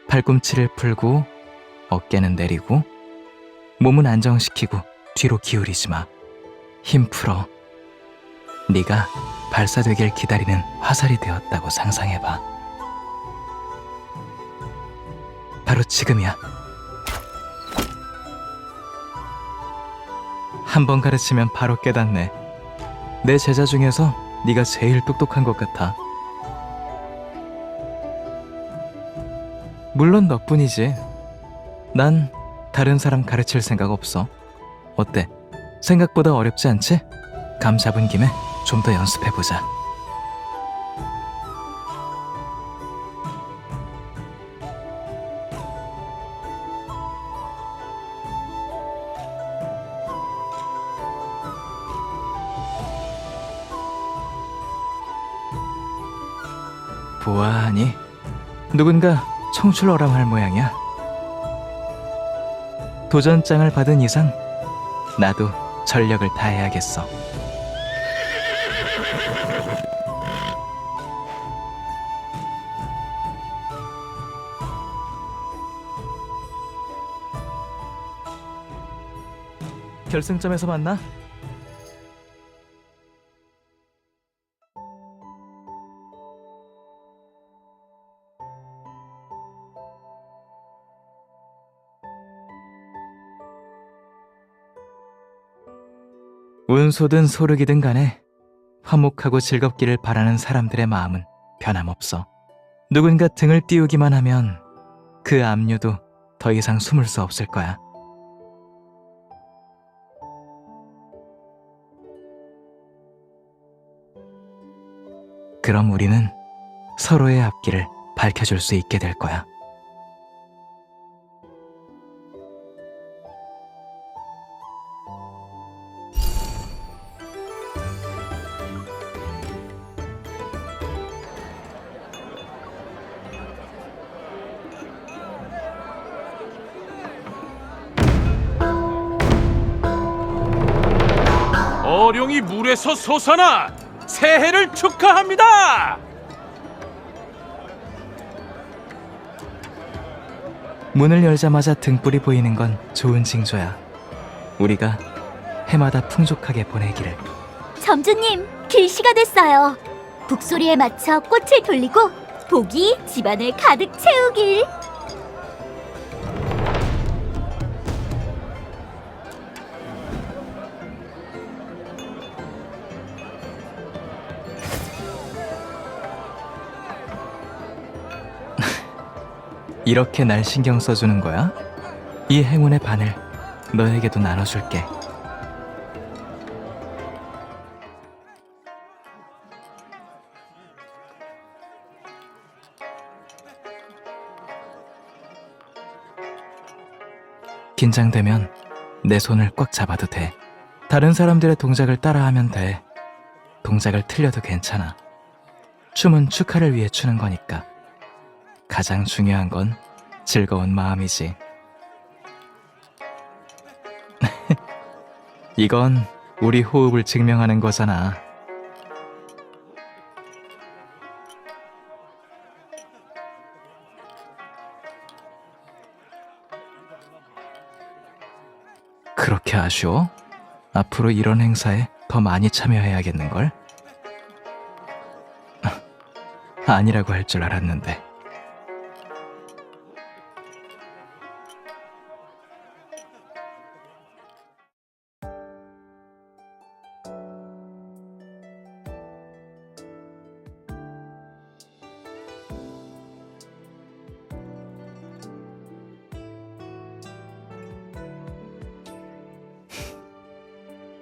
S10: 팔꿈치를 풀고 어깨는 내리고 몸은 안정시키고 뒤로 기울이지 마. 힘 풀어. 네가 발사되길 기다리는 화살이 되었다고 상상해봐. 바로 지금이야. 한 번 가르치면 바로 깨닫네. 내 제자 중에서 네가 제일 똑똑한 것 같아. 물론 너뿐이지. 난 다른 사람 가르칠 생각 없어. 어때? 생각보다 어렵지 않지? 감 잡은 김에 좀 더 연습해보자. 보아하니 누군가 청출어람할 모양이야. 도전장을 받은 이상 나도 전력을 다해야겠어. 결승점에서 만나. 운소든 소르기든 간에 화목하고 즐겁기를 바라는 사람들의 마음은 변함없어. 누군가 등을 띄우기만 하면 그 압류도 더 이상 숨을 수 없을 거야. 그럼 우리는 서로의 앞길을 밝혀줄 수 있게 될 거야.
S9: 어룡이 물에서 솟아나 새해를 축하합니다.
S10: 문을 열자마자 등불이 보이는 건 좋은 징조야. 우리가 해마다 풍족하게 보내기를.
S3: 점주님, 길시가 됐어요. 북소리에 맞춰 꽃을 돌리고 복이 집안을 가득 채우길.
S10: 이렇게 날 신경 써주는 거야? 이 행운의 반을 너에게도 나눠줄게. 긴장되면 내 손을 꽉 잡아도 돼. 다른 사람들의 동작을 따라하면 돼. 동작을 틀려도 괜찮아. 춤은 축하를 위해 추는 거니까. 가장 중요한 건 즐거운 마음이지. 이건 우리 호흡을 증명하는 거잖아. 그렇게 아쉬워? 앞으로 이런 행사에 더 많이 참여해야겠는걸? 아니라고 할 줄 알았는데.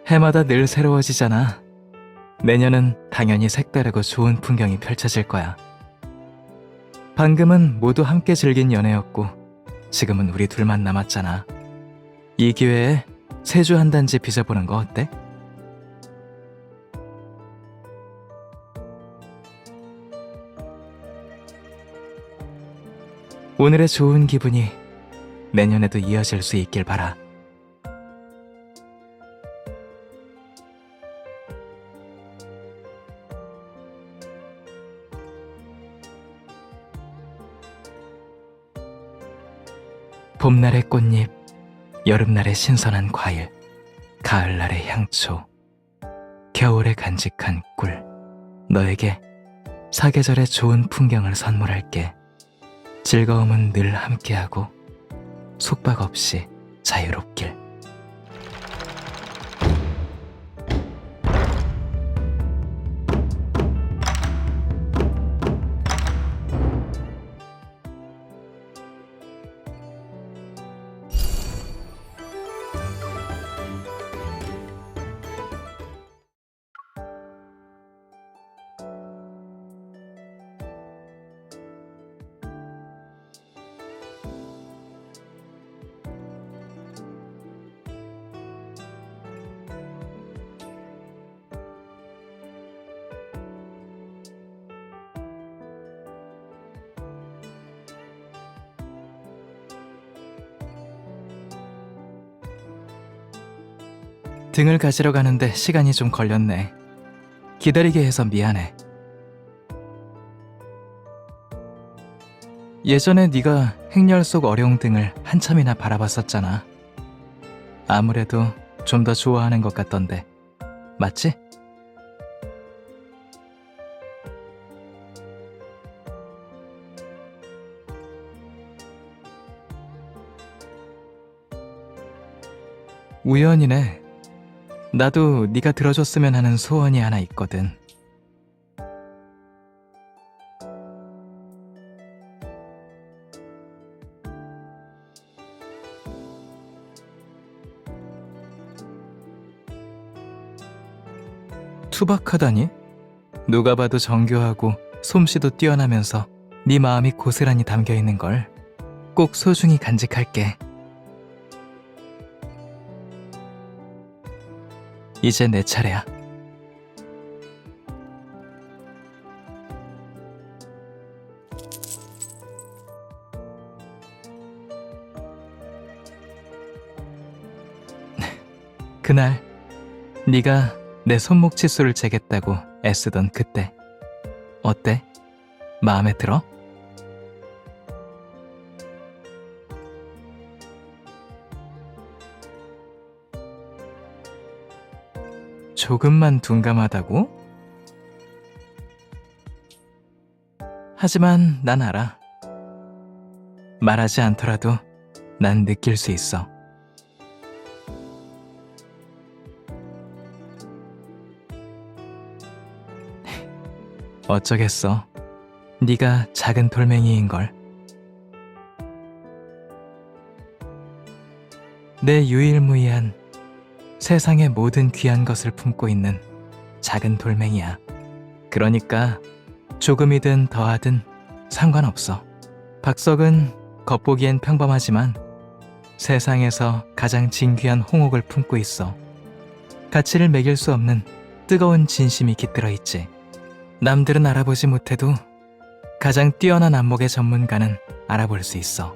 S10: 해마다 늘 새로워지잖아. 내년은 당연히 색다르고 좋은 풍경이 펼쳐질 거야. 방금은 모두 함께 즐긴 연애였고 지금은 우리 둘만 남았잖아. 이 기회에 세주 한 단지 빚어보는 거 어때? 오늘의 좋은 기분이 내년에도 이어질 수 있길 바라. 봄날의 꽃잎, 여름날의 신선한 과일, 가을날의 향초, 겨울에 간직한 꿀. 너에게 사계절의 좋은 풍경을 선물할게. 즐거움은 늘 함께하고 속박 없이 자유롭길. 등을 가지러 가는데 시간이 좀 걸렸네. 기다리게 해서 미안해. 예전에 네가 행렬 속 어려운 등을 한참이나 바라봤었잖아. 아무래도 좀 더 좋아하는 것 같던데. 맞지? 우연이네. 나도 네가 들어줬으면 하는 소원이 하나 있거든. 투박하다니? 누가 봐도 정교하고 솜씨도 뛰어나면서 네 마음이 고스란히 담겨있는 걸 꼭 소중히 간직할게. 이제 내 차례야. 그날 네가 내 손목 치수를 재겠다고 애쓰던 그때 어때? 마음에 들어? 조금만 둔감하다고? 하지만 난 알아. 말하지 않더라도 난 느낄 수 있어. 어쩌겠어. 네가 작은 돌멩이인걸. 내 유일무이한 세상의 모든 귀한 것을 품고 있는 작은 돌멩이야. 그러니까 조금이든 더하든 상관없어. 박석은 겉보기엔 평범하지만 세상에서 가장 진귀한 홍옥을 품고 있어. 가치를 매길 수 없는 뜨거운 진심이 깃들어 있지. 남들은 알아보지 못해도 가장 뛰어난 안목의 전문가는 알아볼 수 있어.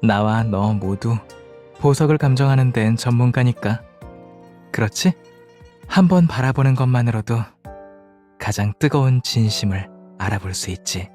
S10: 나와 너 모두 보석을 감정하는 데엔 전문가니까. 그렇지? 한번 바라보는 것만으로도 가장 뜨거운 진심을 알아볼 수 있지.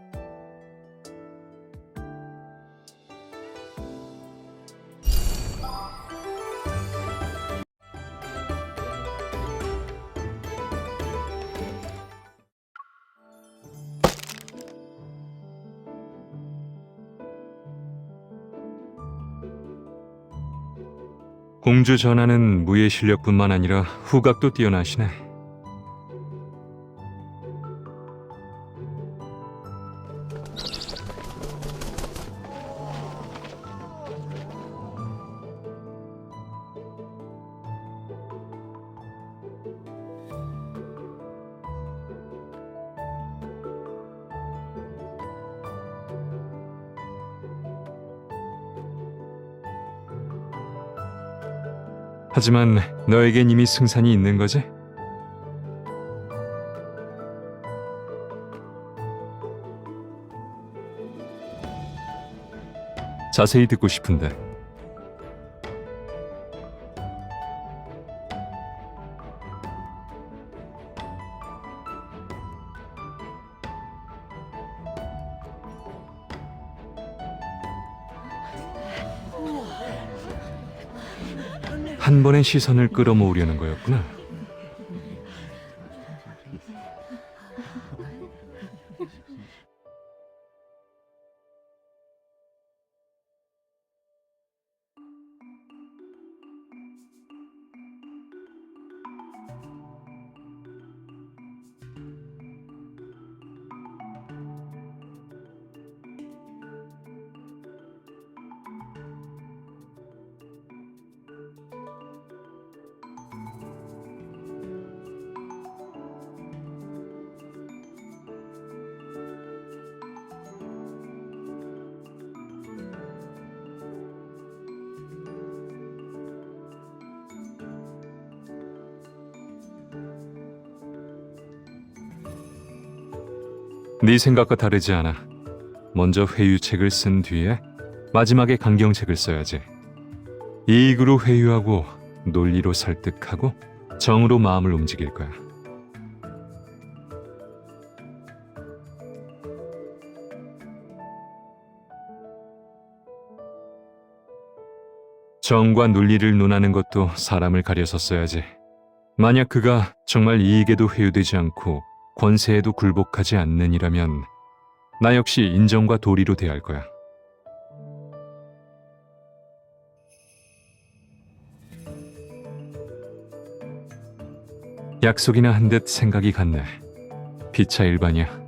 S8: 공주 전하는 무예 실력뿐만 아니라 후각도 뛰어나시네. 하지만 너에겐 이미 승산이 있는 거지? 자세히 듣고 싶은데. 한 번의 시선을 끌어모으려는 거였구나. 네 생각과 다르지 않아. 먼저 회유책을 쓴 뒤에 마지막에 강경책을 써야지. 이익으로 회유하고 논리로 설득하고 정으로 마음을 움직일 거야. 정과 논리를 논하는 것도 사람을 가려서 써야지. 만약 그가 정말 이익에도 회유되지 않고 권세에도 굴복하지 않는 이라면 나 역시 인정과 도리로 대할 거야. 약속이나 한 듯 생각이 같네. 피차 일반이야.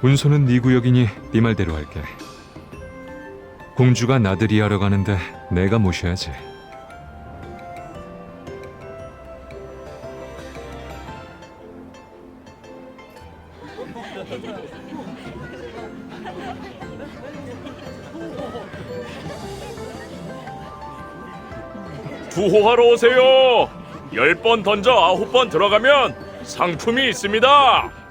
S8: 운소는 네 구역이니 네 말대로 할게. 공주가 나들이 하러 가는데 내가 모셔야지.
S5: 투호하러 오세요. 10번 던져 9번 들어가면 상품이 있습니다.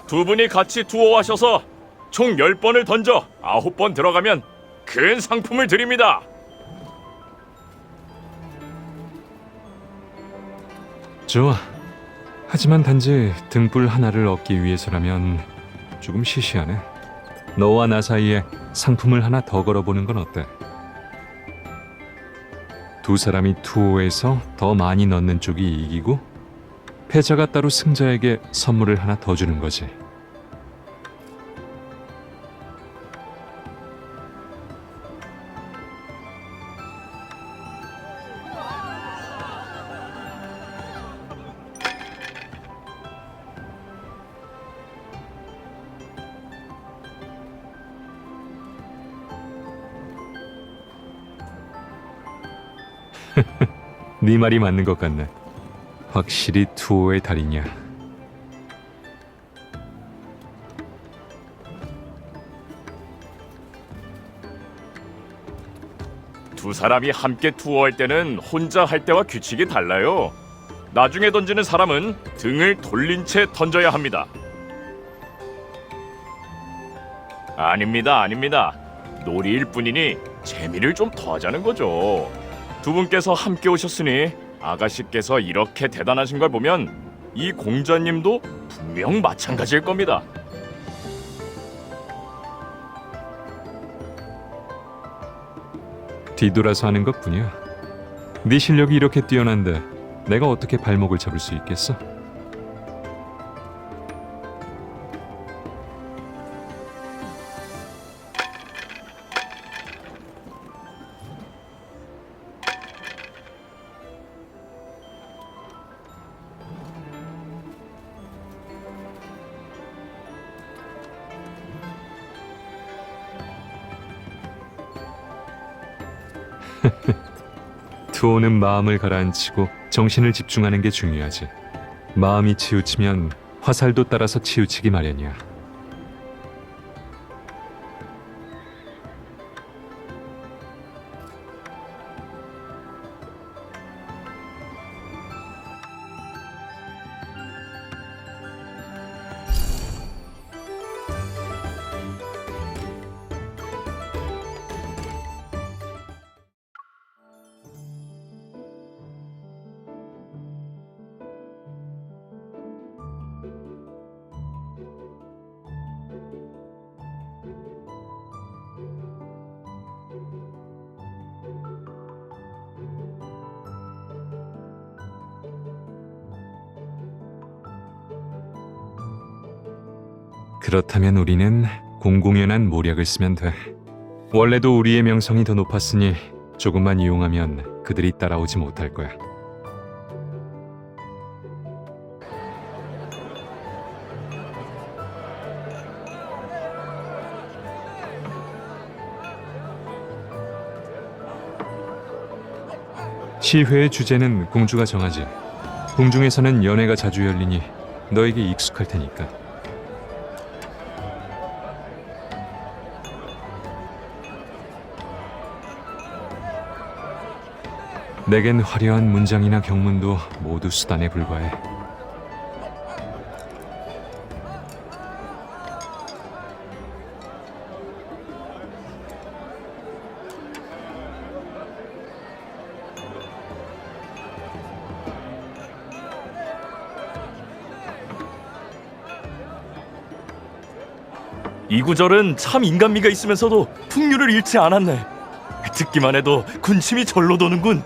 S5: 두 분이 같이 투호하셔서 총 10번을 던져 9번 들어가면 큰 상품을 드립니다.
S8: 좋아. 하지만 단지 등불 하나를 얻기 위해서라면 조금 시시하네. 너와 나 사이에 상품을 하나 더 걸어보는 건 어때? 두 사람이 투호해서 더 많이 넣는 쪽이 이기고 패자가 따로 승자에게 선물을 하나 더 주는 거지. 네 말이 맞는 것 같네. 확실히 투호의 달인이야.
S5: 두 사람이 함께 투어할 때는 혼자 할 때와 규칙이 달라요. 나중에 던지는 사람은 등을 돌린 채 던져야 합니다. 아닙니다. 놀이일 뿐이니 재미를 좀 더하자는 거죠. 두 분께서 함께 오셨으니 아가씨께서 이렇게 대단하신 걸 보면 이 공자님도 분명 마찬가지일 겁니다.
S8: 뒤돌아서 하는 것뿐이야. 네 실력이 이렇게 뛰어난데 내가 어떻게 발목을 잡을 수 있겠어? 투호는 마음을 가라앉히고 정신을 집중하는 게 중요하지. 마음이 치우치면 화살도 따라서 치우치기 마련이야. 그렇다면 우리는 공공연한 모략을 쓰면 돼. 원래도 우리의 명성이 더 높았으니 조금만 이용하면 그들이 따라오지 못할 거야. 시회의 주제는 공주가 정하지. 궁중에서는 연회가 자주 열리니 너에게 익숙할 테니까. 내겐 화려한 문장이나 경문도 모두 수단에 불과해.
S7: 이 구절은 참 인간미가 있으면서도 풍류를 잃지 않았네. 듣기만 해도 군침이 절로 도는군.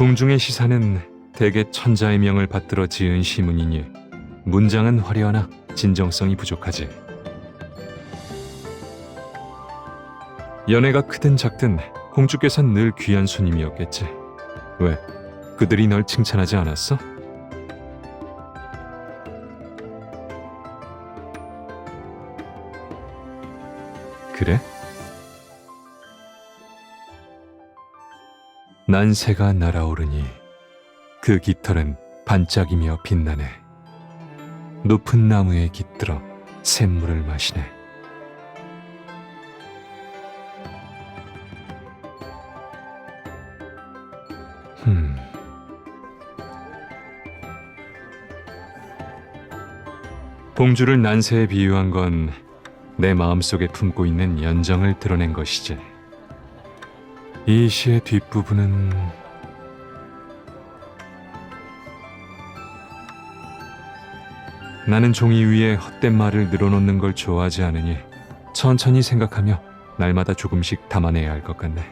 S8: 궁중의 시사는 대개 천자의 명을 받들어 지은 시문이니 문장은 화려하나 진정성이 부족하지. 연회가 크든 작든 공주께선 늘 귀한 손님이었겠지. 왜? 그들이 널 칭찬하지 않았어? 그래? 난새가 날아오르니 그 깃털은 반짝이며 빛나네. 높은 나무에 깃들어 샘물을 마시네. 공주를 난새에 비유한 건 내 마음속에 품고 있는 연정을 드러낸 것이지. 이 시의 뒷부분은 나는 종이 위에 헛된 말을 늘어놓는 걸 좋아하지 않으니 천천히 생각하며 날마다 조금씩 담아내야 할 것 같네.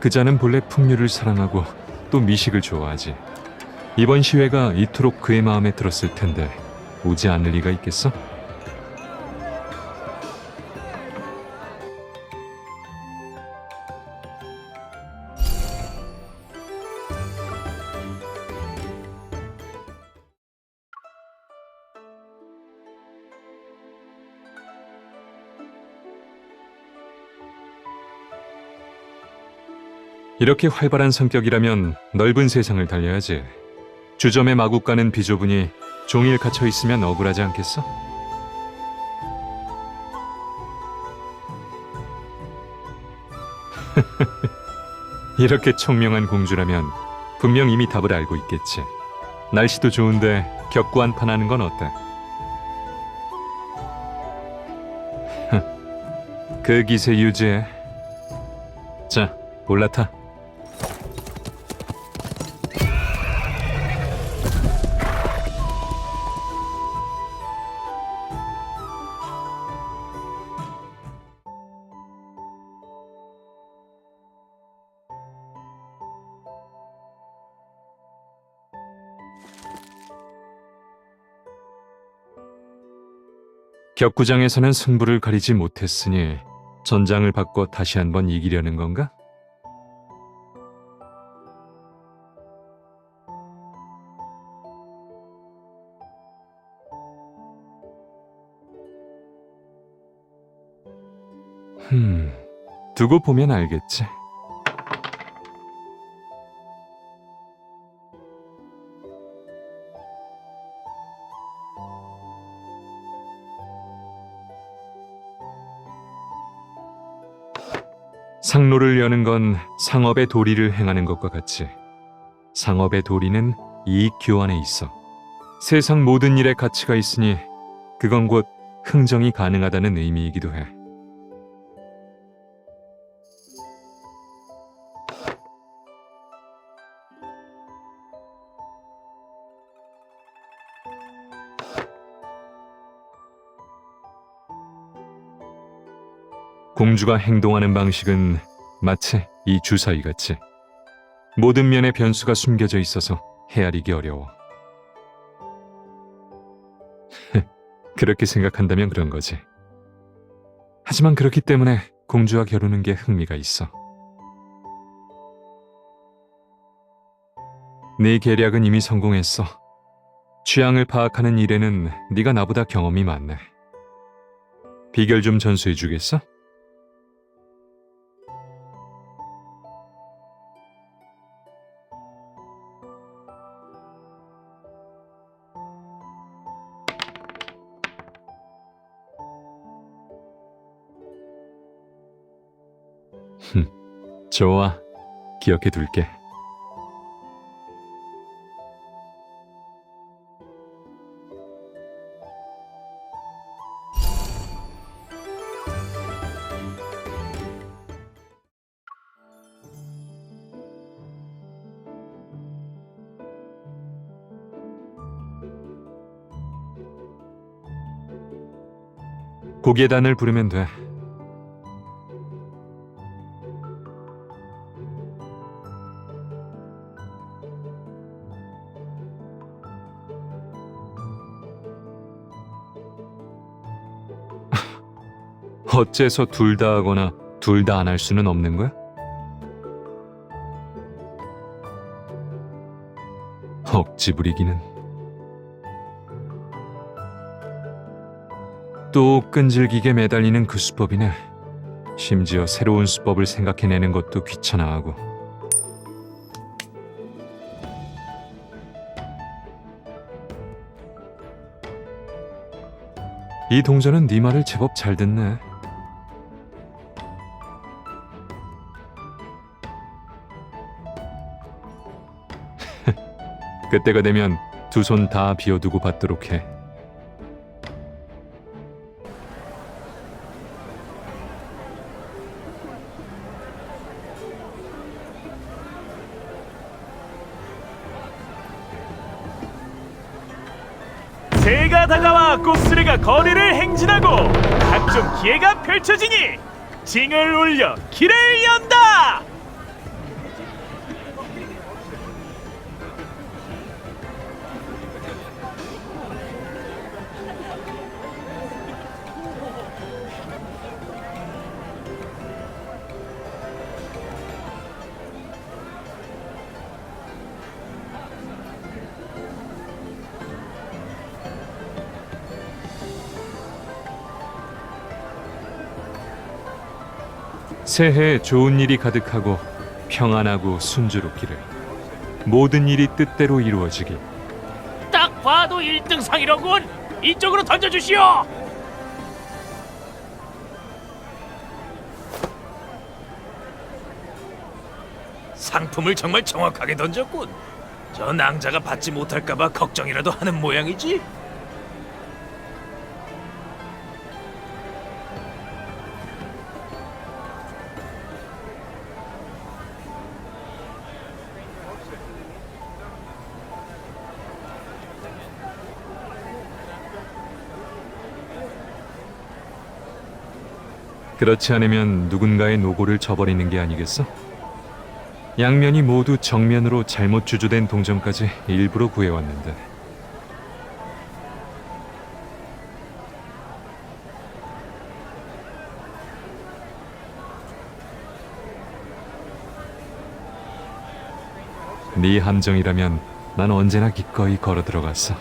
S8: 그자는 본래 풍류를 사랑하고 또 미식을 좋아하지. 이번 시회가 이토록 그의 마음에 들었을 텐데 오지 않을 리가 있겠어? 이렇게 활발한 성격이라면 넓은 세상을 달려야지. 주점에 마구 가는 비좁으니 종일 갇혀 있으면 억울하지 않겠어? 이렇게 총명한 공주라면 분명 이미 답을 알고 있겠지. 날씨도 좋은데 격구 한판 하는 건 어때? 그 기세 유지해. 자, 올라타. 격구장에서는 승부를 가리지 못했으니 전장을 바꿔 다시 한번 이기려는 건가? 두고 보면 알겠지. 상로를 여는 건 상업의 도리를 행하는 것과 같이 상업의 도리는 이익 교환에 있어. 세상 모든 일에 가치가 있으니 그건 곧 흥정이 가능하다는 의미이기도 해. 공주가 행동하는 방식은 마치 이 주사위 같이 모든 면에 변수가 숨겨져 있어서 헤아리기 어려워. 그렇게 생각한다면 그런 거지. 하지만 그렇기 때문에 공주와 겨루는 게 흥미가 있어. 네 계략은 이미 성공했어. 취향을 파악하는 일에는 네가 나보다 경험이 많네. 비결 좀 전수해 주겠어? 좋아. 기억해 둘게. 고계단을 부르면 돼. 어째서 둘 다 하거나 둘 다 안 할 수는 없는 거야? 억지 부리기는. 또 끈질기게 매달리는 그 수법이네. 심지어 새로운 수법을 생각해내는 것도 귀찮아하고. 이 동전은 네 말을 제법 잘 듣네. 그때가 되면 두 손 다 비워두고 받도록 해.
S2: 새가 다가와 꽃수레가 거리를 행진하고 각종 기회가 펼쳐지니 징을 울려 길을 연다.
S8: 새해에 좋은 일이 가득하고 평안하고 순조롭기를. 모든 일이 뜻대로 이루어지길.
S2: 딱 봐도 1등상이로군. 이쪽으로 던져주시오. 상품을 정말 정확하게 던졌군. 저 낭자가 받지 못할까봐 걱정이라도 하는 모양이지.
S8: 그렇지 않으면 누군가의 노고를 저버리는 게 아니겠어? 양면이 모두 정면으로 잘못 주조된 동전까지 일부러 구해왔는데. 네 함정이라면 난 언제나 기꺼이 걸어 들어갔어.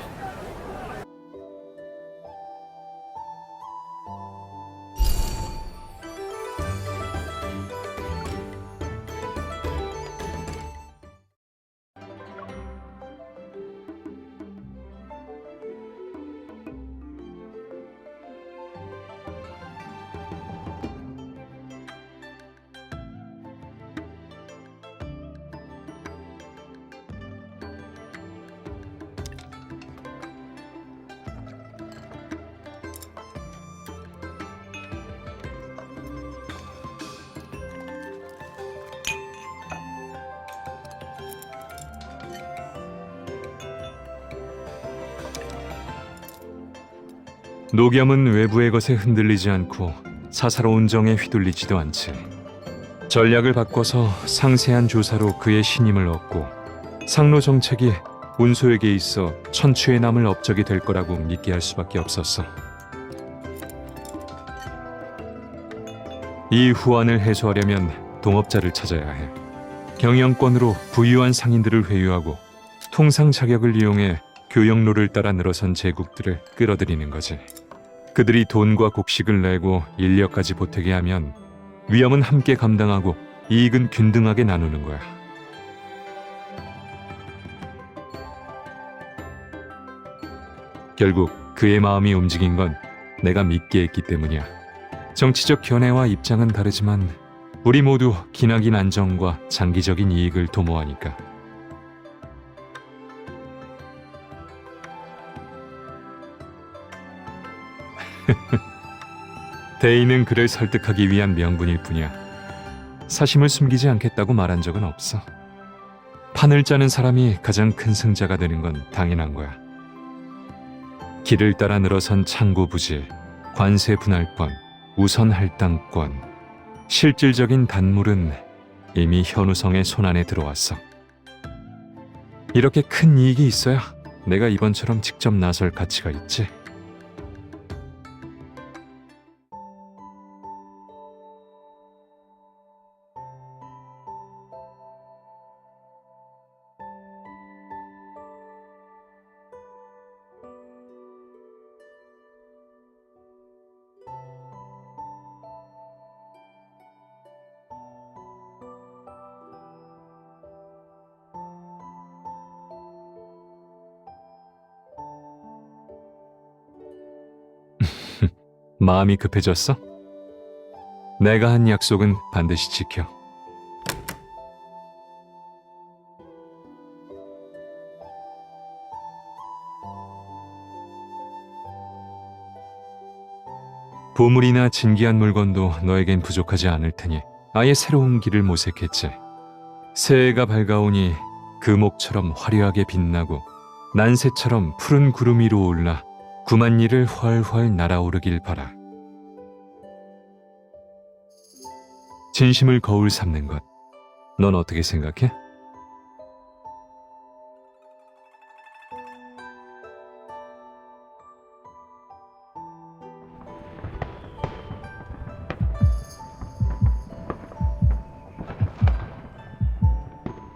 S8: 녹염은 외부의 것에 흔들리지 않고
S12: 사사로운 정에 휘둘리지도 않지. 전략을 바꿔서 상세한 조사로 그의 신임을 얻고 상로 정책이 운소에게 있어 천추에 남을 업적이 될 거라고 믿게 할 수밖에 없었어. 이 후환을 해소하려면 동업자를 찾아야 해. 경영권으로 부유한 상인들을 회유하고 통상 자격을 이용해 교역로를 따라 늘어선 제국들을 끌어들이는 거지. 그들이 돈과 곡식을 내고 인력까지 보태게 하면 위험은 함께 감당하고 이익은 균등하게 나누는 거야. 결국 그의 마음이 움직인 건 내가 믿게 했기 때문이야. 정치적 견해와 입장은 다르지만 우리 모두 기나긴 안정과 장기적인 이익을 도모하니까. 대의는 그를 설득하기 위한 명분일 뿐이야. 사심을 숨기지 않겠다고 말한 적은 없어. 판을 짜는 사람이 가장 큰 승자가 되는 건 당연한 거야. 길을 따라 늘어선 창고 부지, 관세 분할권, 우선 할당권, 실질적인 단물은 이미 현우성의 손안에 들어왔어. 이렇게 큰 이익이 있어야 내가 이번처럼 직접 나설 가치가 있지. 마음이 급해졌어? 내가 한 약속은 반드시 지켜. 보물이나 진귀한 물건도 너에겐 부족하지 않을 테니 아예 새로운 길을 모색했지. 새해가 밝아오니 금옥처럼 화려하게 빛나고 난새처럼 푸른 구름 위로 올라 구만리를 훨훨 날아오르길 바라. 진심을 거울 삼는 것, 넌 어떻게 생각해?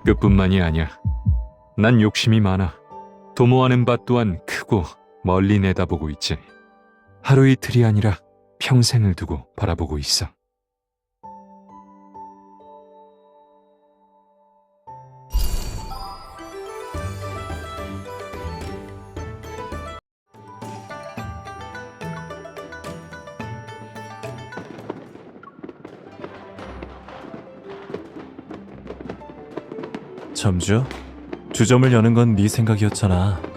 S12: 그뿐만이 아니야. 난 욕심이 많아. 도모하는 바 또한 크고 멀리 내다보고 있지. 하루 이틀이 아니라 평생을 두고 바라보고 있어.
S13: 점주? 주점을 여는 건 네 생각이었잖아.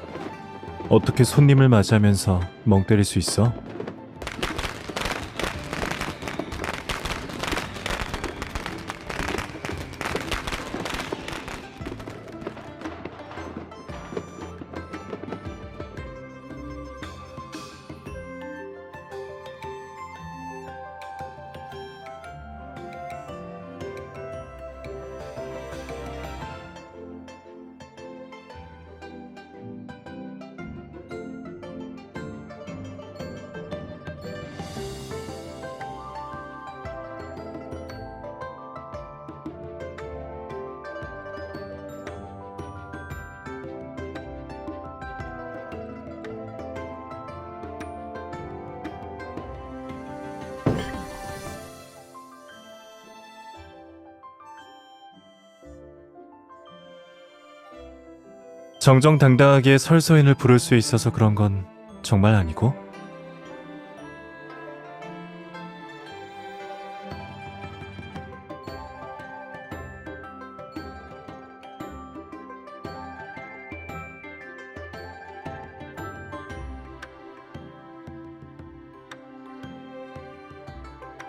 S13: 어떻게 손님을 맞이하면서 멍 때릴 수 있어? 정정당당하게 설서인을 부를 수 있어서 그런 건 정말 아니고?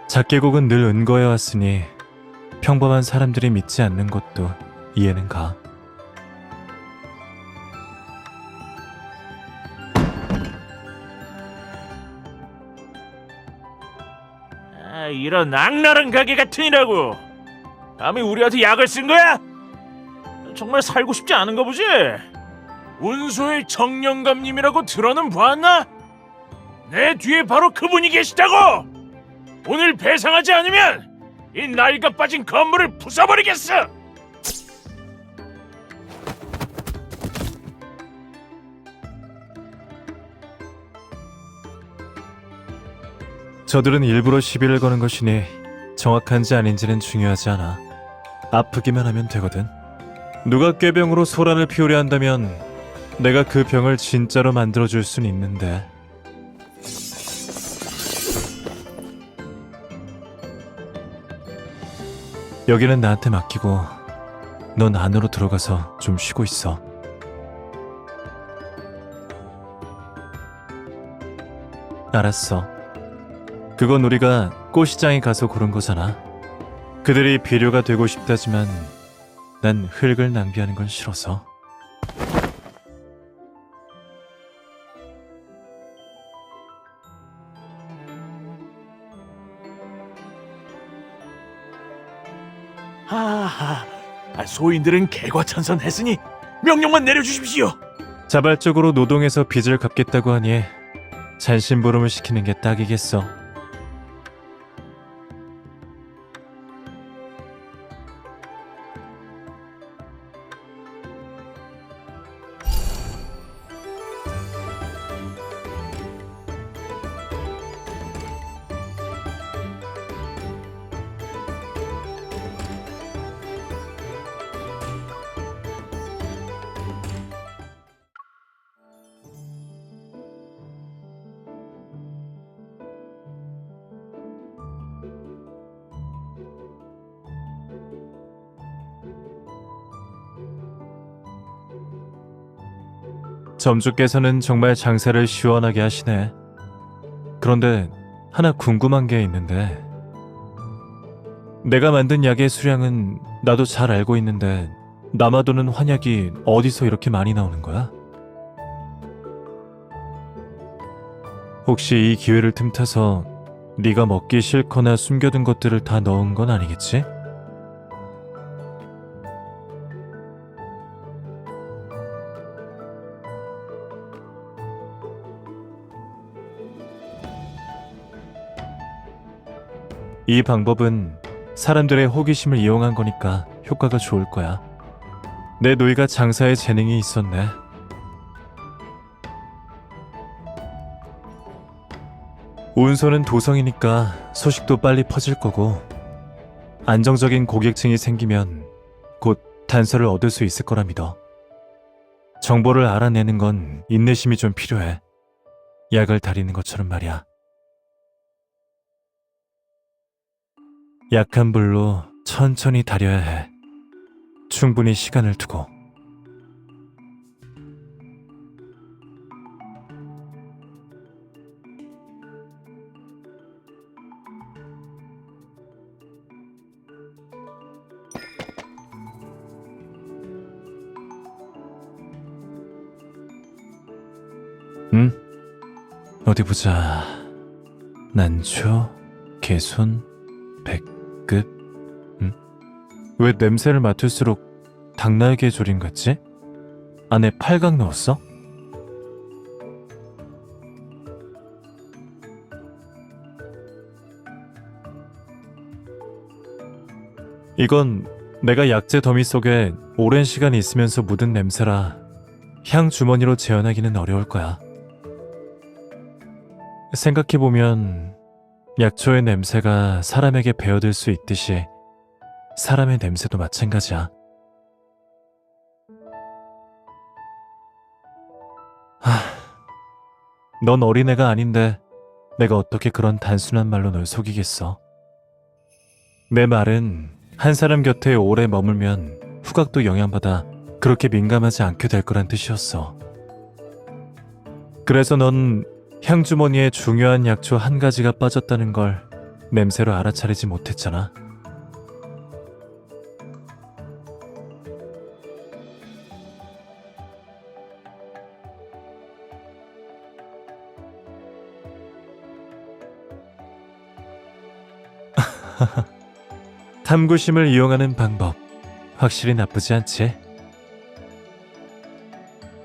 S13: 작계곡은 늘 은거해왔으니 평범한 사람들이 믿지 않는 것도 이해는 가.
S2: 이런 악랄한 가게 같으니라고. 감히 우리한테 약을 쓴 거야? 정말 살고 싶지 않은가 보지? 운소의 정령감님이라고 들어는 보았나? 내 뒤에 바로 그분이 계시다고! 오늘 배상하지 않으면 이 낡아 빠진 건물을 부숴버리겠어!
S13: 저들은 일부러 시비를 거는 것이니 정확한지 아닌지는 중요하지 않아. 아프기만 하면 되거든. 누가 꾀병으로 소란을 피우려 한다면 내가 그 병을 진짜로 만들어줄 순 있는데. 여기는 나한테 맡기고 넌 안으로 들어가서 좀 쉬고 있어. 알았어. 그건 우리가 꽃시장에 가서 고른 거잖아. 그들이 비료가 되고 싶다지만 난 흙을 낭비하는 건 싫어서.
S2: 하하, 소인들은 개과천선했으니 명령만 내려주십시오.
S13: 자발적으로 노동해서 빚을 갚겠다고 하니 잔심부름을 시키는 게 딱이겠어. 점주께서는 정말 장사를 시원하게 하시네. 그런데 하나 궁금한 게 있는데, 내가 만든 약의 수량은 나도 잘 알고 있는데 남아도는 환약이 어디서 이렇게 많이 나오는 거야? 혹시 이 기회를 틈타서 네가 먹기 싫거나 숨겨둔 것들을 다 넣은 건 아니겠지? 이 방법은 사람들의 호기심을 이용한 거니까 효과가 좋을 거야. 내 노이가 장사에 재능이 있었네. 운소는 도성이니까 소식도 빨리 퍼질 거고, 안정적인 고객층이 생기면 곧 단서를 얻을 수 있을 거라 믿어. 정보를 알아내는 건 인내심이 좀 필요해. 약을 다리는 것처럼 말이야. 약한 불로 천천히 다려야 해. 충분히 시간을 두고. 응? 어디 보자. 난초, 개손, 백급. 응? 왜 냄새를 맡을수록 닭날개 조림 같지? 안에 팔각 넣었어? 이건 내가 약재 더미 속에 오랜 시간 있으면서 묻은 냄새라 향 주머니로 재현하기는 어려울 거야. 생각해보면 약초의 냄새가 사람에게 배어들 수 있듯이 사람의 냄새도 마찬가지야. 넌 어린애가 아닌데 내가 어떻게 그런 단순한 말로 널 속이겠어. 내 말은 한 사람 곁에 오래 머물면 후각도 영향받아 그렇게 민감하지 않게 될 거란 뜻이었어. 그래서 넌 향주머니에 중요한 약초 한 가지가 빠졌다는 걸 냄새로 알아차리지 못했잖아. 탐구심을 이용하는 방법 확실히 나쁘지 않지?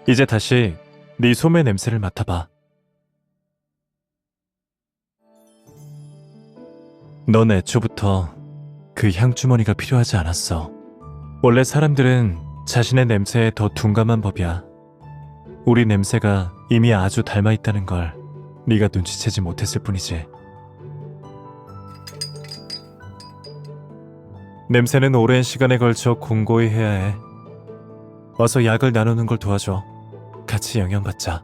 S13: 이제 다시 네 소매 냄새를 맡아봐. 넌 애초부터 그 향주머니가 필요하지 않았어. 원래 사람들은 자신의 냄새에 더 둔감한 법이야. 우리 냄새가 이미 아주 닮아 있다는 걸 네가 눈치채지 못했을 뿐이지. 냄새는 오랜 시간에 걸쳐 공고히 해야 해. 어서 약을 나누는 걸 도와줘. 같이 영향받자.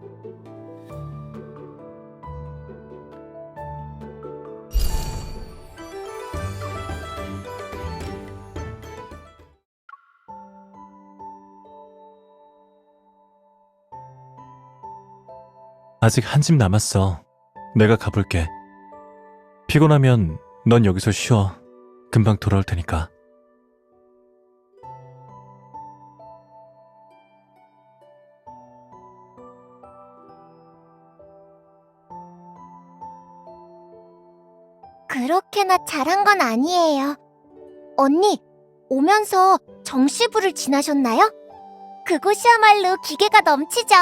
S13: 아직 한 집 남았어. 내가 가볼게. 피곤하면 넌 여기서 쉬어. 금방 돌아올 테니까.
S3: 그렇게나 잘한 건 아니에요. 언니, 오면서 정시부를 지나셨나요? 그곳이야말로 기계가 넘치죠.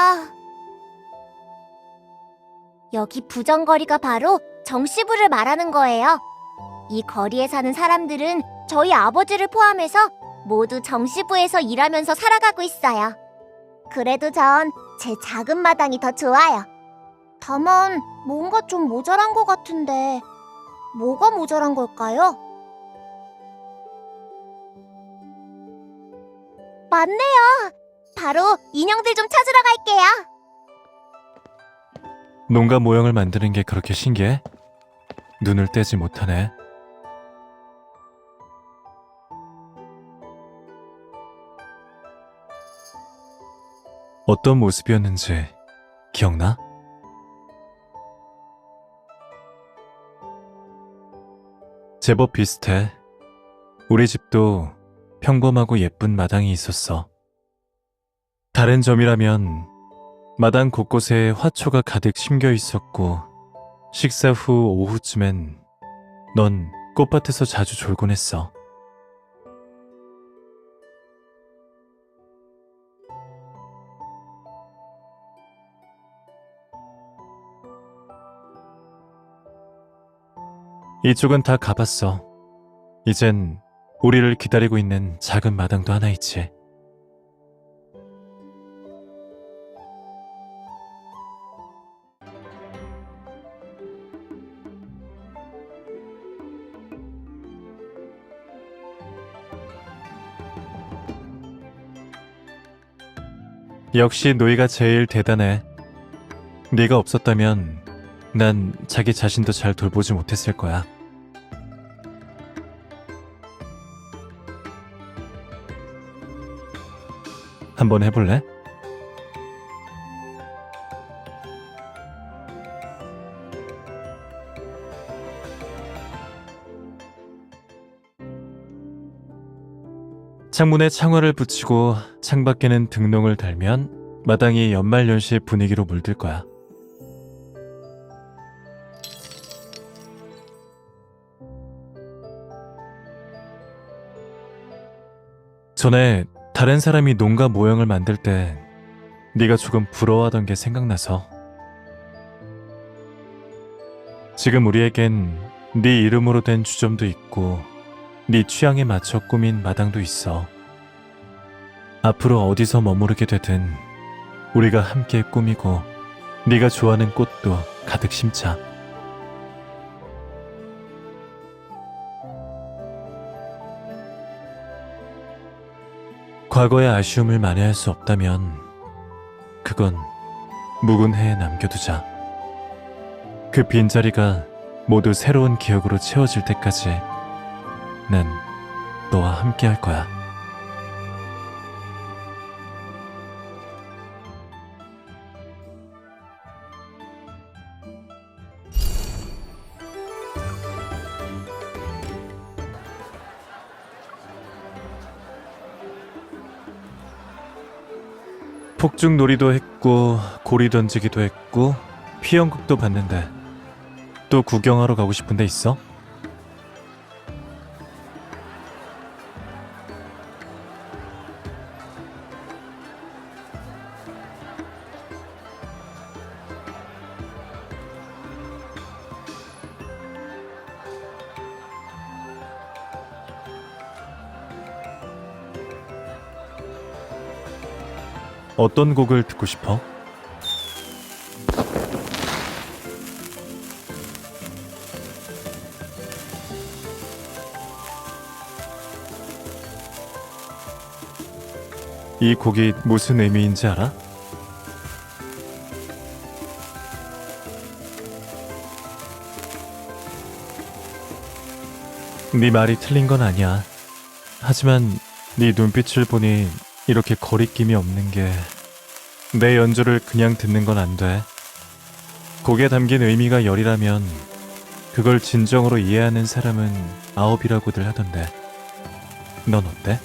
S3: 여기 부정거리가 바로 정시부를 말하는 거예요. 이 거리에 사는 사람들은 저희 아버지를 포함해서 모두 정시부에서 일하면서 살아가고 있어요. 그래도 전 제 작은 마당이 더 좋아요. 다만 뭔가 좀 모자란 것 같은데 뭐가 모자란 걸까요? 맞네요. 바로 인형들 좀 찾으러 갈게요.
S13: 농가 모형을 만드는 게 그렇게 신기해? 눈을 떼지 못하네. 어떤 모습이었는지 기억나? 제법 비슷해. 우리 집도 평범하고 예쁜 마당이 있었어. 다른 점이라면 마당 곳곳에 화초가 가득 심겨 있었고 식사 후 오후쯤엔 넌 꽃밭에서 자주 졸곤 했어. 이쪽은 다 가봤어. 이젠 우리를 기다리고 있는 작은 마당도 하나 있지. 역시 노이가 제일 대단해. 네가 없었다면 난 자기 자신도 잘 돌보지 못했을 거야. 한번 해볼래? 창문에 창화를 붙이고 창밖에는 등롱을 달면 마당이 연말연시 분위기로 물들 거야. 전에 다른 사람이 농가 모형을 만들 때 네가 조금 부러워하던 게 생각나서. 지금 우리에겐 네 이름으로 된 주점도 있고 네 취향에 맞춰 꾸민 마당도 있어. 앞으로 어디서 머무르게 되든 우리가 함께 꾸미고 네가 좋아하는 꽃도 가득 심자. 과거의 아쉬움을 만회할 수 없다면 그건 묵은 해에 남겨두자. 그 빈자리가 모두 새로운 기억으로 채워질 때까지 난 너와 함께 할 거야. 폭죽놀이도 했고 고리 던지기도 했고 피연극도 봤는데 또 구경하러 가고 싶은 데 있어? 어떤 곡을 듣고 싶어? 이 곡이 무슨 의미인지 알아? 네 말이 틀린 건 아니야. 하지만 네 눈빛을 보니 이렇게 거리낌이 없는 게 내 연주를 그냥 듣는 건 안 돼. 곡에 담긴 의미가 10이라면 그걸 진정으로 이해하는 사람은 9이라고들 하던데. 넌 어때?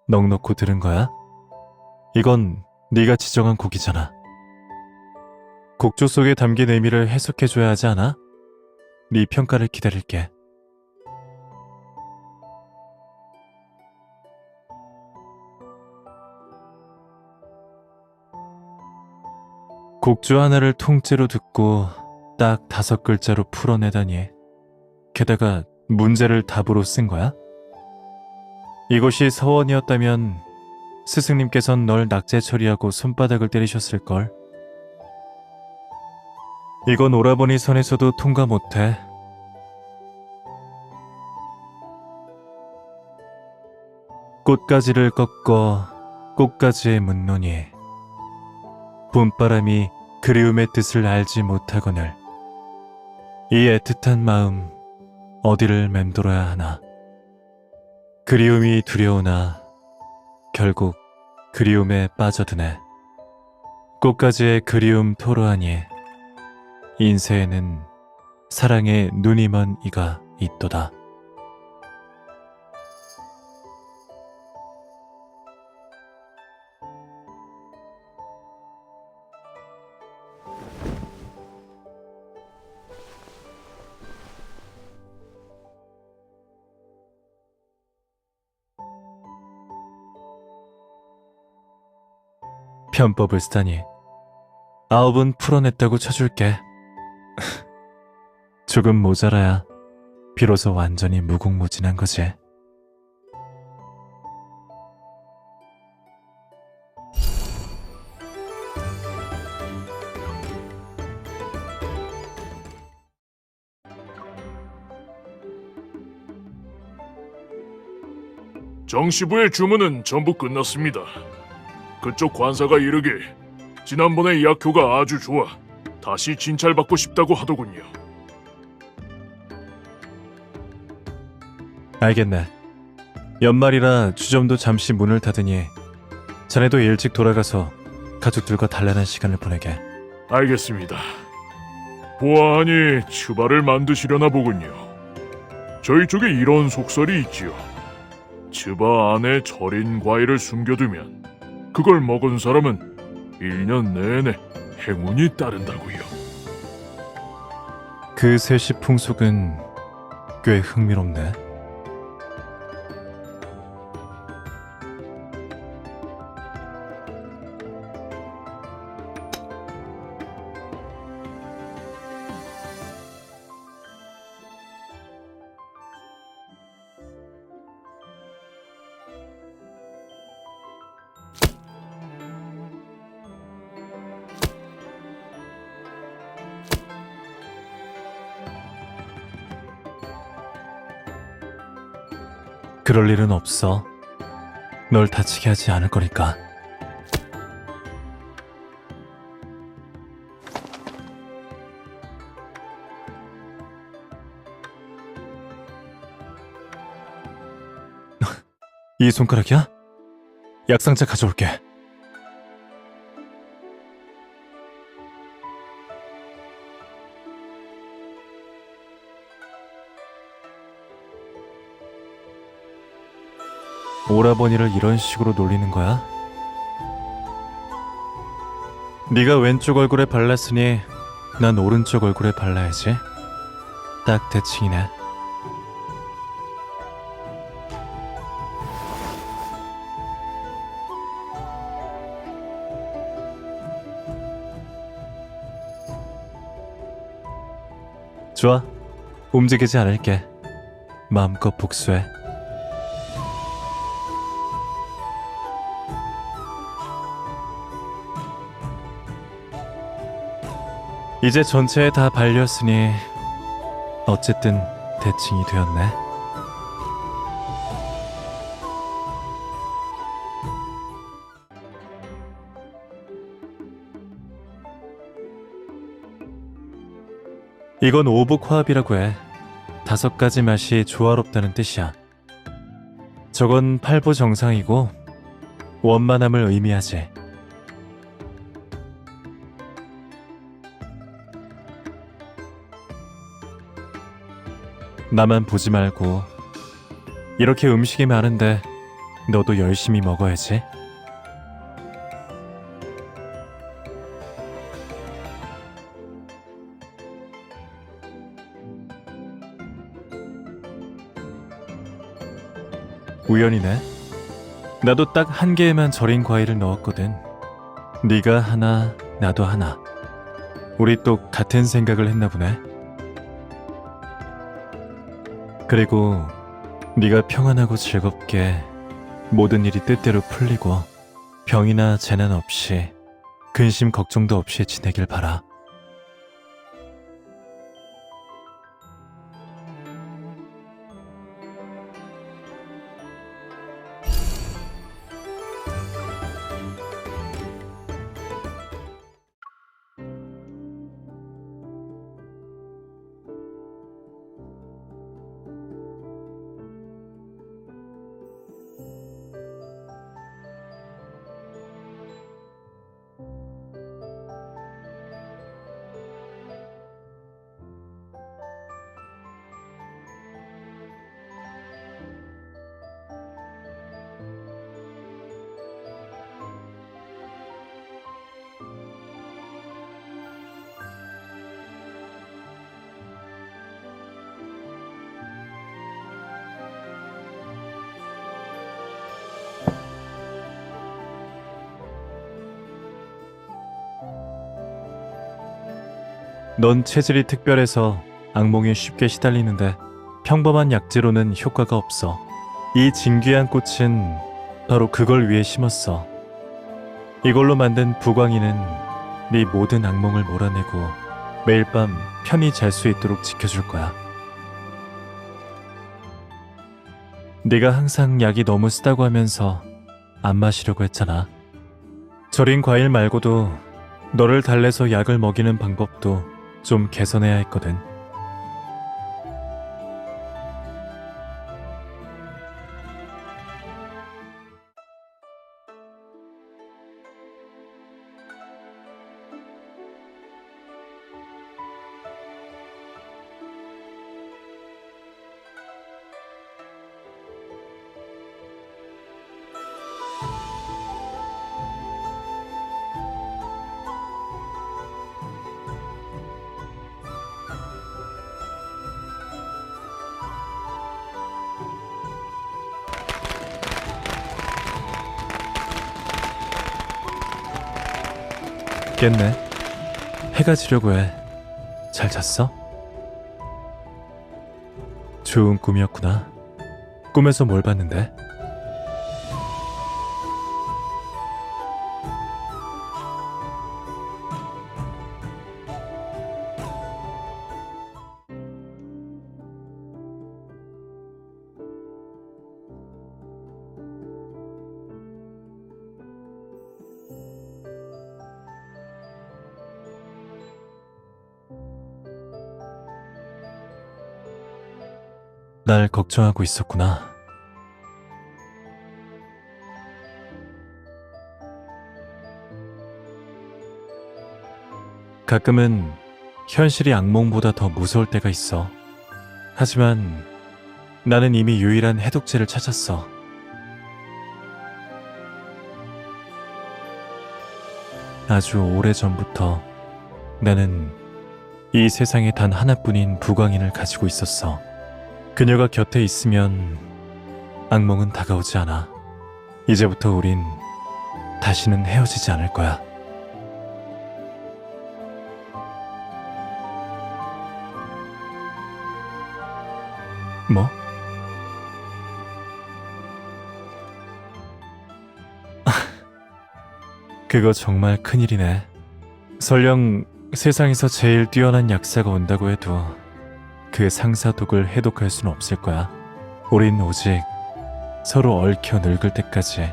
S13: 넋놓고 들은 거야? 이건 네가 지정한 곡이잖아. 곡조 속에 담긴 의미를 해석해줘야 하지 않아? 네 평가를 기다릴게. 곡조 하나를 통째로 듣고 딱 5글자로 풀어내다니. 게다가 문제를 답으로 쓴 거야? 이곳이 서원이었다면 스승님께선 널 낙제 처리하고 손바닥을 때리셨을걸. 이건 오라버니 선에서도 통과 못해. 꽃가지를 꺾어 꽃가지에 묻노니 봄바람이 그리움의 뜻을 알지 못하거늘 이 애틋한 마음 어디를 맴돌아야 하나. 그리움이 두려우나 결국 그리움에 빠져드네. 꽃가지의 그리움 토로하니 인세에는 사랑의 눈이 먼 이가 있도다. 편법을 쓰다니. 9은 풀어냈다고 쳐줄게. 조금 모자라야 비로소 완전히 무궁무진한 거지.
S4: 정시부의 주문은 전부 끝났습니다. 그쪽 관사가 이르길 지난번에 약효가 아주 좋아 다시 진찰받고 싶다고 하더군요.
S13: 알겠네. 연말이라 주점도 잠시 문을 닫으니 자네도 일찍 돌아가서 가족들과 단란한 시간을 보내게.
S4: 알겠습니다. 보아하니 추바를 만드시려나 보군요. 저희 쪽에 이런 속설이 있지요. 추바 안에 절인 과일을 숨겨두면 그걸 먹은 사람은 1년 내내 행운이 따른다고요.
S13: 그 세시 풍속은 꽤 흥미롭네. 그럴 일은 없어. 널 다치게 하지 않을 거니까. 이 손가락이야? 약상자 가져올게. 오라버니를 이런 식으로 놀리는 거야? 네가 왼쪽 얼굴에 발랐으니 난 오른쪽 얼굴에 발라야지. 딱 대칭이네. 좋아. 움직이지 않을게. 마음껏 복수해. 이제 전체에 다 발렸으니 어쨌든 대칭이 되었네. 이건 오복화합이라고 해. 5가지 맛이 조화롭다는 뜻이야. 저건 팔보 정상이고 원만함을 의미하지. 나만 보지 말고 이렇게 음식이 많은데 너도 열심히 먹어야지. 우연이네. 나도 딱 1개에만 절인 과일을 넣었거든. 네가 하나, 나도 하나. 우리 또 같은 생각을 했나 보네. 그리고 네가 평안하고 즐겁게 모든 일이 뜻대로 풀리고 병이나 재난 없이 근심 걱정도 없이 지내길 바라. 넌 체질이 특별해서 악몽에 쉽게 시달리는데 평범한 약재로는 효과가 없어. 이 진귀한 꽃은 바로 그걸 위해 심었어. 이걸로 만든 부광이는 네 모든 악몽을 몰아내고 매일 밤 편히 잘 수 있도록 지켜줄 거야. 네가 항상 약이 너무 쓰다고 하면서 안 마시려고 했잖아. 절인 과일 말고도 너를 달래서 약을 먹이는 방법도 좀 개선해야 했거든. 깼네. 해가 지려고 해. 잘 잤어? 좋은 꿈이었구나. 꿈에서 뭘 봤는데? 날 걱정하고 있었구나. 가끔은 현실이 악몽보다 더 무서울 때가 있어. 하지만 나는 이미 유일한 해독제를 찾았어. 아주 오래전부터 나는 이 세상에 단 하나뿐인 부광인을 가지고 있었어. 그녀가 곁에 있으면 악몽은 다가오지 않아. 이제부터 우린 다시는 헤어지지 않을 거야. 뭐? 그거 정말 큰일이네. 설령 세상에서 제일 뛰어난 약사가 온다고 해도 그 상사독을 해독할 수는 없을 거야. 우린 오직 서로 얽혀 늙을 때까지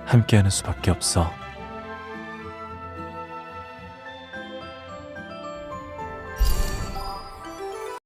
S13: 함께하는 수밖에 없어.